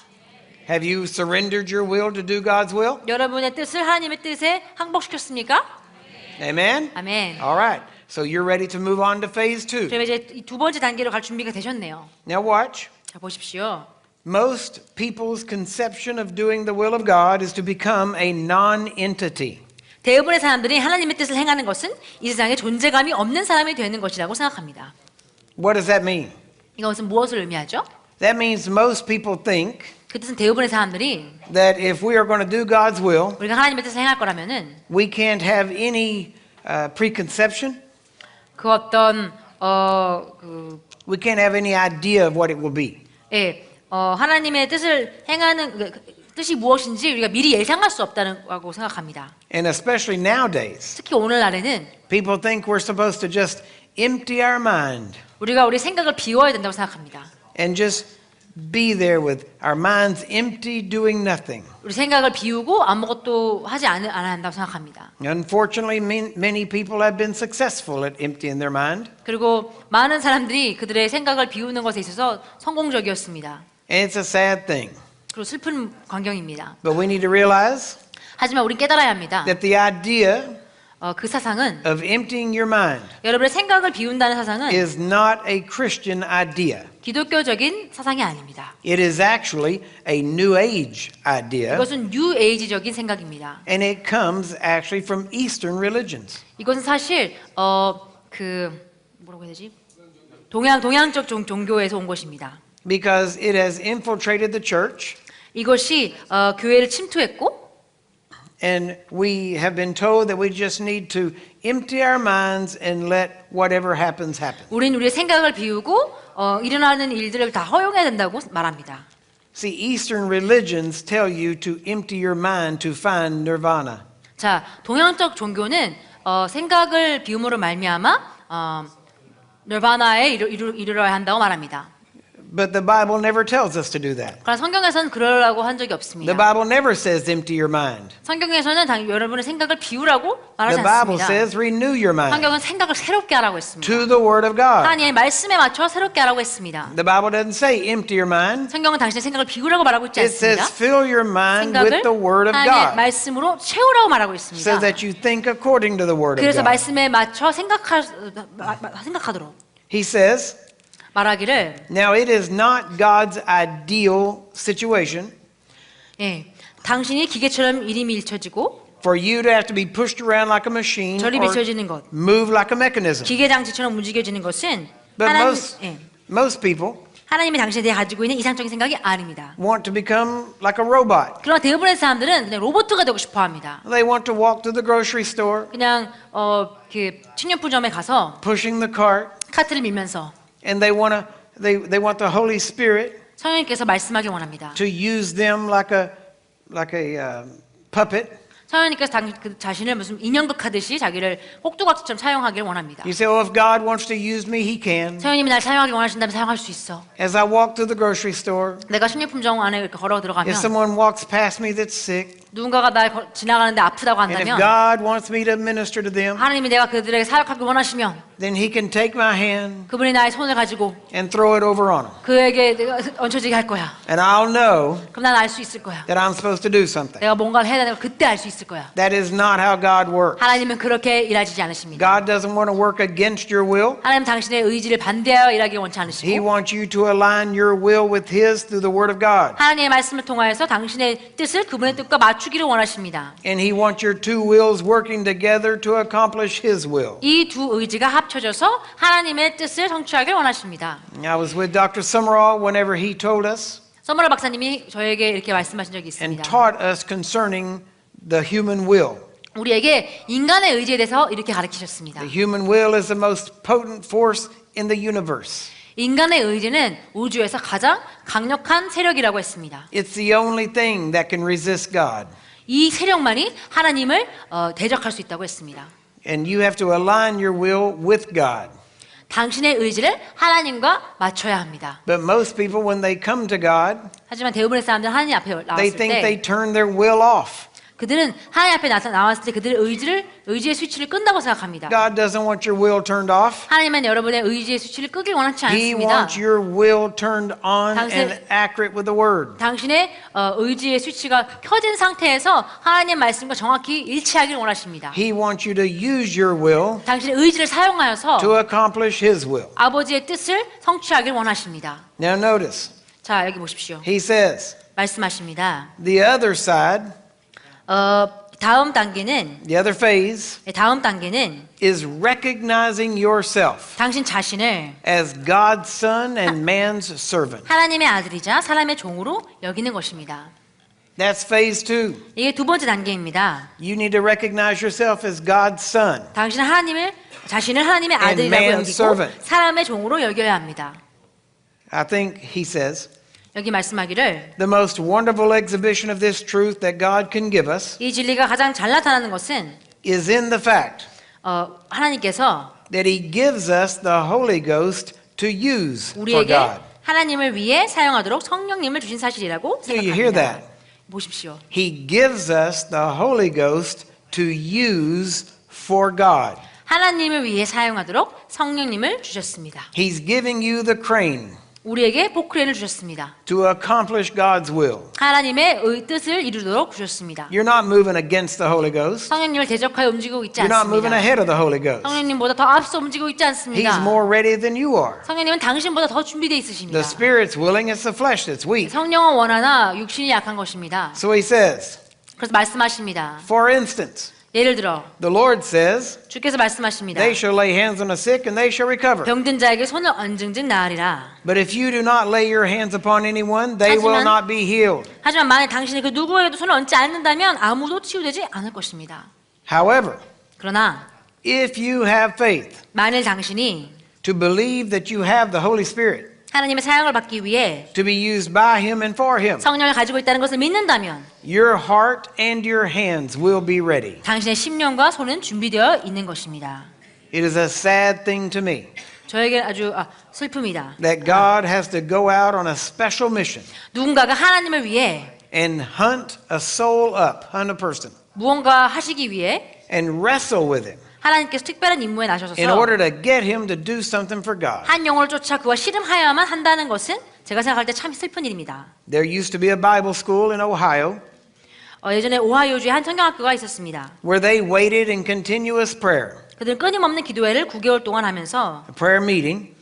Speaker 1: Have you surrendered your will to do God's will?
Speaker 2: 여러분의 뜻을 하나님의 뜻에 항복시켰습니까?
Speaker 1: Amen?
Speaker 2: 아멘.
Speaker 1: All right. So you're ready to move on to phase two.
Speaker 2: 그럼 이제 이 두 번째 단계로 갈 준비가 되셨네요.
Speaker 1: Now, watch.
Speaker 2: 자, 보십시오.
Speaker 1: Most people's conception of doing the will of God is to become a non-entity.
Speaker 2: 대부분의 사람들이 하나님의 뜻을 행하는 것은 이 세상에 존재감이 없는 사람이 되는 것이라고 생각합니다.
Speaker 1: What does that mean?
Speaker 2: 이것은 무엇을 의미하죠?
Speaker 1: That means most people think
Speaker 2: 그 뜻은 대부분의 사람들이
Speaker 1: that if we are going to do God's will,
Speaker 2: 우리가 하나님의 뜻을 행할 거라면은
Speaker 1: we can't have any preconception.
Speaker 2: 그 어떤
Speaker 1: We can't have any idea of what it will be.
Speaker 2: 하나님의 뜻을 행하는 뜻이 무엇인지 우리가 미리 예상할 수 없다고 생각합니다.
Speaker 1: And especially nowadays,
Speaker 2: 특히 오늘날에는
Speaker 1: people think we're supposed to just empty our mind
Speaker 2: 우리가 우리 생각을 비워야 된다고 생각합니다.
Speaker 1: and just be there with our minds empty, doing nothing.
Speaker 2: 우리 생각을 비우고 아무것도 하지 않아야 한다고 생각합니다.
Speaker 1: Unfortunately, many people have been successful at emptying their mind.
Speaker 2: 그리고 많은 사람들이 그들의 생각을 비우는 것에 있어서 성공적이었습니다.
Speaker 1: And it's a sad thing.
Speaker 2: 그리고 슬픈 광경입니다.
Speaker 1: But we need to realize
Speaker 2: 하지만 우린 깨달아야 합니다.
Speaker 1: that the idea
Speaker 2: 그 사상은
Speaker 1: of emptying your mind
Speaker 2: 여러분의 생각을 비운다는 사상은
Speaker 1: is not a Christian idea.
Speaker 2: 기독교적인 사상이 아닙니다.
Speaker 1: It is actually a New Age idea,
Speaker 2: 이것은 뉴에이지적인 생각입니다.
Speaker 1: and it comes actually from Eastern religions.
Speaker 2: 이것은 사실 뭐라고 해야 되지? 동양적 종교에서 온 것입니다.
Speaker 1: Because it has infiltrated the church,
Speaker 2: 이것이 교회를 침투했고
Speaker 1: and we have been told that we just need to empty our minds and let whatever happens happen.
Speaker 2: 우리는 우리의 생각을 비우고 일어나는 일들을 다 허용해야 된다고 말합니다.
Speaker 1: See, Eastern religions tell you to empty your mind to find nirvana.
Speaker 2: 자, 동양적 종교는 생각을 비움으로 말미암아 닐바나에 이르러야 한다고 말합니다.
Speaker 1: But the Bible never tells us to do that.
Speaker 2: 그러나 성경에서는 그러라고 한 적이
Speaker 1: The
Speaker 2: 없습니다.
Speaker 1: Bible never says empty your mind.
Speaker 2: 성경에서는 여러분의 생각을 비우라고 말하지
Speaker 1: The Bible
Speaker 2: 않습니다.
Speaker 1: says renew your mind
Speaker 2: 성경은 생각을 새롭게 하라고 했습니다.
Speaker 1: to the Word of God.
Speaker 2: 하나님의 말씀에 맞춰 새롭게 하라고 했습니다.
Speaker 1: The Bible doesn't say empty your mind.
Speaker 2: 성경은 당신의 생각을 비우라고 말하고 있지
Speaker 1: It says
Speaker 2: 않습니다.
Speaker 1: fill your mind
Speaker 2: 생각을
Speaker 1: with the Word of
Speaker 2: 하나님의
Speaker 1: God
Speaker 2: 말씀으로 채우라고 말하고 있습니다.
Speaker 1: so that you think according to the Word of
Speaker 2: 그래서
Speaker 1: God.
Speaker 2: 말씀에 맞춰 생각하도록
Speaker 1: He says,
Speaker 2: 말하기를
Speaker 1: now it is not God's ideal situation
Speaker 2: 당신이 기계처럼 일이 밀쳐지고
Speaker 1: for you to have to be pushed around like a machine
Speaker 2: 저리
Speaker 1: or
Speaker 2: 밀쳐지는 것,
Speaker 1: move like a mechanism.
Speaker 2: 기계 장치처럼 움직여지는 것은
Speaker 1: But most people
Speaker 2: 하나님이 당신에 대해 가지고 있는 이상적인 생각이 아닙니다.
Speaker 1: want to become like a robot.
Speaker 2: 그러나 대부분의 사람들은 그냥 로봇가 되고 싶어 합니다.
Speaker 1: They want to walk to the grocery store,
Speaker 2: 그냥 그 식료품점에 가서
Speaker 1: pushing the cart,
Speaker 2: 카트를 밀면서
Speaker 1: and they want the Holy Spirit
Speaker 2: 성령님께서 말씀하길 원합니다.
Speaker 1: to use them like a puppet.
Speaker 2: 성령님께서 그 자신을 무슨 인형극 하듯이 자기를 꼭두각시처럼 사용하길 원합니다.
Speaker 1: You say, oh, if God wants to use me, He can.
Speaker 2: 성령님이 날 사용하길 원하신다면 사용할 수 있어.
Speaker 1: As I walk to the grocery store,
Speaker 2: 내가 식료품점 안에 이렇게 걸어 들어가면
Speaker 1: if someone walks past me that's sick,
Speaker 2: 누군가가 날 지나가는데 아프다고
Speaker 1: and if
Speaker 2: 한다면
Speaker 1: God wants me to minister to them,
Speaker 2: 하나님이 내가 그들에게 사역하길 원하시면
Speaker 1: then He can take my hand
Speaker 2: 그분이 나의 손을 가지고
Speaker 1: and throw it over on them.
Speaker 2: 그에게 내가 얹혀지게 할 거야.
Speaker 1: And I'll know
Speaker 2: 그럼 난 알 수 있을 거야.
Speaker 1: that I'm supposed to do something.
Speaker 2: 내가 뭔가를 해야 되는 걸 그때 알 수 있을 거야.
Speaker 1: That is not how God works.
Speaker 2: 하나님은 그렇게 일하시지 않으십니다.
Speaker 1: God doesn't want to work against your will.
Speaker 2: 하나님 당신의 의지를 반대하여 일하기 원치
Speaker 1: He
Speaker 2: 않으시고
Speaker 1: wants you to align your will with His through the Word of God.
Speaker 2: 하나님의 말씀을 통하여서 당신의 뜻을 그분의 뜻과 맞추기를 원하십니다.
Speaker 1: And He wants your two wills working together to accomplish His will.
Speaker 2: 이 두 의지가 합쳐져서 하나님의 뜻을 성취하길 원하십니다.
Speaker 1: I was with Dr. Summerall whenever he told us
Speaker 2: 서머럴 박사님이 저에게 이렇게 말씀하신 적이
Speaker 1: and
Speaker 2: 있습니다.
Speaker 1: taught us concerning the human will.
Speaker 2: 우리에게 인간의 의지에 대해서 이렇게 가르치셨습니다.
Speaker 1: The human will is the most potent force in the universe.
Speaker 2: 인간의 의지는 우주에서 가장 강력한 세력이라고 했습니다.
Speaker 1: It's the only thing that can resist God.
Speaker 2: 이 세력만이 하나님을 대적할 수 있다고 했습니다.
Speaker 1: And you have to align your will with God.
Speaker 2: 당신의 의지를 하나님과 맞춰야 합니다.
Speaker 1: But most people, when they come to God,
Speaker 2: 하지만 대부분의 사람들은 하나님 앞에
Speaker 1: they
Speaker 2: 나왔을
Speaker 1: think
Speaker 2: 때
Speaker 1: they turn their will off.
Speaker 2: 그들은 하나님 앞에 나왔을 때 그들의 의지의 스위치를 끈다고 생각합니다.
Speaker 1: God doesn't want your will turned off.
Speaker 2: 하나님은 여러분의 의지의 스위치를 끄길 원하지
Speaker 1: He
Speaker 2: 않습니다.
Speaker 1: wants your will turned on
Speaker 2: 당신-
Speaker 1: and accurate with the Word.
Speaker 2: 당신의 의지의 스위치가 켜진 상태에서 하나님 말씀과 정확히 일치하길 원하십니다.
Speaker 1: He wants you to use your will
Speaker 2: 당신의 의지를 사용하여서
Speaker 1: to accomplish His will.
Speaker 2: 아버지의 뜻을 성취하길 원하십니다.
Speaker 1: Now notice,
Speaker 2: 자, 여기 보십시오.
Speaker 1: He says,
Speaker 2: 말씀하십니다.
Speaker 1: the other side,
Speaker 2: 다음 단계는 다음 단계는
Speaker 1: is recognizing yourself
Speaker 2: 당신 자신을
Speaker 1: as God's son and man's servant.
Speaker 2: 하나님의 아들이자 사람의 종으로 여기는 것입니다.
Speaker 1: That's phase 2.
Speaker 2: 이게 두 번째 단계입니다.
Speaker 1: You need to recognize yourself as God's son.
Speaker 2: 당신은 자신을 하나님의
Speaker 1: And
Speaker 2: 아들이라고
Speaker 1: man's
Speaker 2: 여기고
Speaker 1: servant.
Speaker 2: 사람의 종으로 여겨야 합니다.
Speaker 1: I think he says,
Speaker 2: 여기 말씀하기를
Speaker 1: the most wonderful exhibition of this truth that God can give us
Speaker 2: 이 진리가 가장 잘 나타나는 것은
Speaker 1: is in the fact
Speaker 2: 하나님께서
Speaker 1: that He gives us the Holy Ghost to use for
Speaker 2: 우리에게
Speaker 1: God.
Speaker 2: 하나님을 위해 사용하도록 성령님을 주신 사실이라고
Speaker 1: Do you hear
Speaker 2: 생각합니다.
Speaker 1: that?
Speaker 2: 보십시오.
Speaker 1: He gives us the Holy Ghost to use for God.
Speaker 2: 하나님을 위해 사용하도록 성령님을 주셨습니다.
Speaker 1: He's giving you the crane
Speaker 2: 우리에게 포크레인을 주셨습니다.
Speaker 1: to accomplish God's will.
Speaker 2: 하나님의 뜻을 이루도록 주셨습니다.
Speaker 1: You're not moving against the Holy Ghost.
Speaker 2: 성령님을 대적하여 움직이고 있지
Speaker 1: You're not moving
Speaker 2: 않습니다.
Speaker 1: ahead of the Holy Ghost.
Speaker 2: 성령님보다 더 앞서 움직이고 있지 않습니다.
Speaker 1: He's more ready than you are.
Speaker 2: 성령님은 당신보다 더 준비되어 있으십니다.
Speaker 1: The Spirit's willing, it's the flesh that's weak.
Speaker 2: 성령은 원하나 육신이 약한 것입니다.
Speaker 1: So he says,
Speaker 2: 그래서 말씀하십니다.
Speaker 1: for instance,
Speaker 2: 예를 들어
Speaker 1: the Lord says,
Speaker 2: 주께서 말씀하십니다.
Speaker 1: they shall lay hands on the sick and they shall recover.
Speaker 2: 병든 자에게 손을 얹은즉 나으리라.
Speaker 1: But if you do not lay your hands upon anyone, they will
Speaker 2: 하지만-
Speaker 1: not be healed.
Speaker 2: 하지만 만약 당신이 그 누구에게도 손을 얹지 않는다면 아무도 치유되지 않을 것입니다.
Speaker 1: However,
Speaker 2: 그러나
Speaker 1: if you have faith
Speaker 2: 만일 당신이
Speaker 1: to believe that you have the Holy Spirit
Speaker 2: 하나님의 사용을 받기 위해
Speaker 1: to be used by Him and for Him,
Speaker 2: 성령을 가지고 있다는 것을 믿는다면
Speaker 1: your heart and your hands will be ready.
Speaker 2: 당신의 심령과 손은 준비되어 있는 것입니다.
Speaker 1: It is a sad thing to me
Speaker 2: 저에게 아주 슬픔이다.
Speaker 1: that God has to go out on a special mission
Speaker 2: 누군가가 하나님을 위해
Speaker 1: and hunt a soul up, hunt a person,
Speaker 2: 무언가 하시기 위해
Speaker 1: and wrestle with him
Speaker 2: 하나님께서 특별한 임무에 나셔서
Speaker 1: in order to get him to do something for God.
Speaker 2: 한 영혼을 쫓아 그와 씨름하여야만 한다는 것은 제가 생각할 때 참 슬픈 일입니다.
Speaker 1: There used to be a Bible school in Ohio
Speaker 2: 예전에 오하이오주에 한 성경학교가 있었습니다.
Speaker 1: where they waited in continuous prayer,
Speaker 2: 그들은 끊임없는 기도회를 9개월 동안 하면서
Speaker 1: a prayer meeting,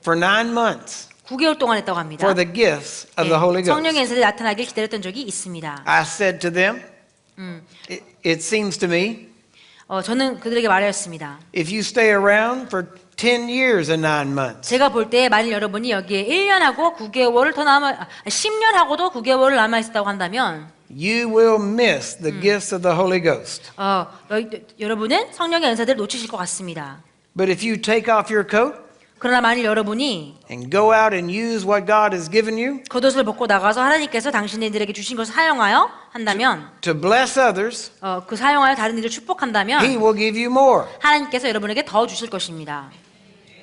Speaker 1: for 9 months
Speaker 2: 9개월 동안 했다고 합니다.
Speaker 1: for the gifts of the Holy Ghost.
Speaker 2: 성령의 은사들이 나타나길 기다렸던 적이 있습니다.
Speaker 1: I said to them, it seems to me,
Speaker 2: 저는 그들에게 말하였습니다.
Speaker 1: if you stay around for 10 years and 9 months.
Speaker 2: 제가 볼 때 만일 여러분이 여기에 1년하고 9개월을 더 남아 10년하고도 9개월을 남아 있었다고 한다면
Speaker 1: You will miss the gifts of the Holy Ghost.
Speaker 2: 여러분은 성령의 은사들을 놓치실 것 같습니다.
Speaker 1: But if you take off your coat
Speaker 2: 그러나 만일 여러분이
Speaker 1: and go out and use what God has given you
Speaker 2: 겉옷을 벗고 나가서 하나님께서 당신들에게 주신 것을 사용하여 한다면
Speaker 1: to bless others,
Speaker 2: 그 사용하여 다른 이를 축복한다면
Speaker 1: He will give you more.
Speaker 2: 하나님께서 여러분에게 더 주실 것입니다.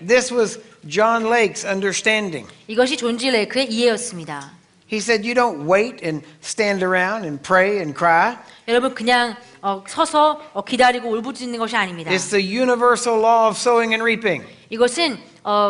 Speaker 1: This was John Lake's understanding.
Speaker 2: 이것이 존 G. 레이크의 이해였습니다.
Speaker 1: He said, You don't wait and stand around and pray and cry.
Speaker 2: 여러분 그냥 서서 기다리고 울부짖는 것이 아닙니다.
Speaker 1: It's the universal law of sowing and reaping.
Speaker 2: 이것은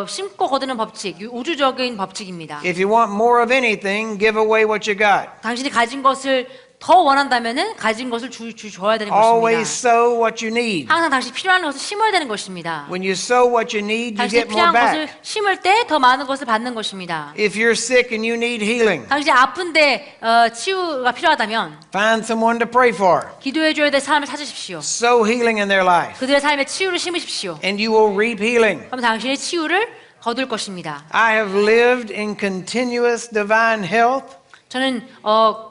Speaker 2: 심고 거두는 법칙, 우주적인 법칙입니다.
Speaker 1: If you want more of anything, give away what you got.
Speaker 2: 당신이 가진 것을 더 원한다면은 가진 것을 줘야 되는
Speaker 1: Always
Speaker 2: 것입니다.
Speaker 1: sow what you need.
Speaker 2: 항상 당신이 필요한 것을 심어야 되는 것입니다.
Speaker 1: When you sow what you need, you
Speaker 2: 당신이
Speaker 1: get more
Speaker 2: 필요한 것을
Speaker 1: back.
Speaker 2: 심을 때 더 많은 것을 받는 것입니다.
Speaker 1: If you're sick and you need healing,
Speaker 2: 당신이 아픈데 치유가 필요하다면
Speaker 1: find someone to pray for.
Speaker 2: 기도해 줘야 될 사람을 찾으십시오.
Speaker 1: Sow healing in their life,
Speaker 2: 그들의 삶에 치유를 심으십시오.
Speaker 1: and you will reap healing.
Speaker 2: 그럼 당신의 치유를 거둘 것입니다.
Speaker 1: I have lived in continuous divine health
Speaker 2: 저는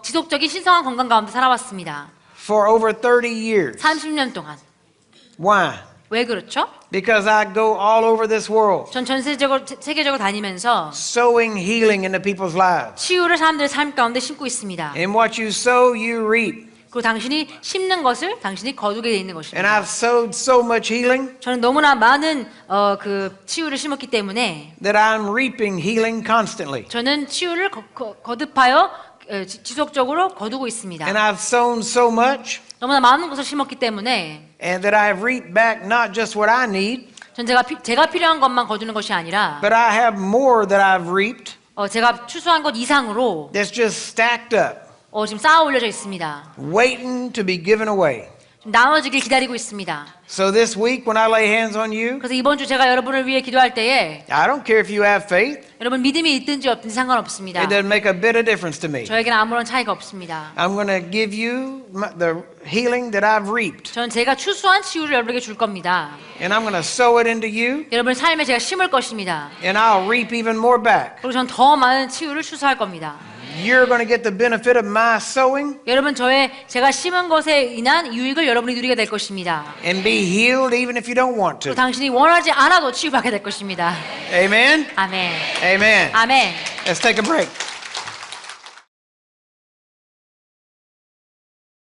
Speaker 2: 지속적인 신성한 건강 가운데 살아왔습니다.
Speaker 1: for over 30 years.
Speaker 2: 30년 동안.
Speaker 1: Why?
Speaker 2: 왜 그렇죠?
Speaker 1: Because I go all over this world,
Speaker 2: 전 세계적으로 다니면서
Speaker 1: sowing healing into people's lives.
Speaker 2: 치유를 사람들의 삶 가운데 심고 있습니다.
Speaker 1: And what you sow, you reap.
Speaker 2: 그리고 당신이 심는 것을 당신이 거두게 돼 있는
Speaker 1: And
Speaker 2: 것입니다.
Speaker 1: I've sowed so much healing
Speaker 2: 저는 너무나 많은 그 치유를 심었기 때문에
Speaker 1: that I'm reaping healing constantly.
Speaker 2: 저는 치유를 거듭하여 지속적으로 거두고 있습니다.
Speaker 1: And I've sown so much
Speaker 2: 너무나 많은 것을 심었기 때문에
Speaker 1: and that I've reaped back not just what I need,
Speaker 2: 전 제가 필요한 것만 거두는 것이 아니라
Speaker 1: but I have more that I've reaped
Speaker 2: 제가 추수한 것 이상으로
Speaker 1: that's just stacked up,
Speaker 2: 지금 쌓아 올려져 있습니다.
Speaker 1: waiting to be given away.
Speaker 2: 지금 나눠지길 기다리고 있습니다.
Speaker 1: So this week when I lay hands on you,
Speaker 2: 그래서 이번 주 제가 여러분을 위해 기도할 때에
Speaker 1: I don't care if you have faith.
Speaker 2: 여러분 믿음이 있든지 없든지 상관없습니다.
Speaker 1: It doesn't make a bit of difference to me.
Speaker 2: 저에게는 아무런 차이가 없습니다.
Speaker 1: I'm going to give you the healing that I've reaped.
Speaker 2: 전 제가 추수한 치유를 여러분에게 줄 겁니다.
Speaker 1: And I'm going to sow it into you,
Speaker 2: 여러분 삶에 제가 심을 것입니다.
Speaker 1: and I'll reap even more back.
Speaker 2: 그리고 전 더 많은 치유를 추수할 겁니다.
Speaker 1: You're going to get the benefit of my sowing
Speaker 2: 여러분 제가 심은 것에 인한 유익을 여러분이 누리게 될 것입니다.
Speaker 1: and be healed even if you don't want
Speaker 2: 또
Speaker 1: to.
Speaker 2: 당신이 원하지 않아도 치유받게 될 것입니다.
Speaker 1: Amen?
Speaker 2: 아멘.
Speaker 1: Amen.
Speaker 2: 아멘.
Speaker 1: Let's take a break.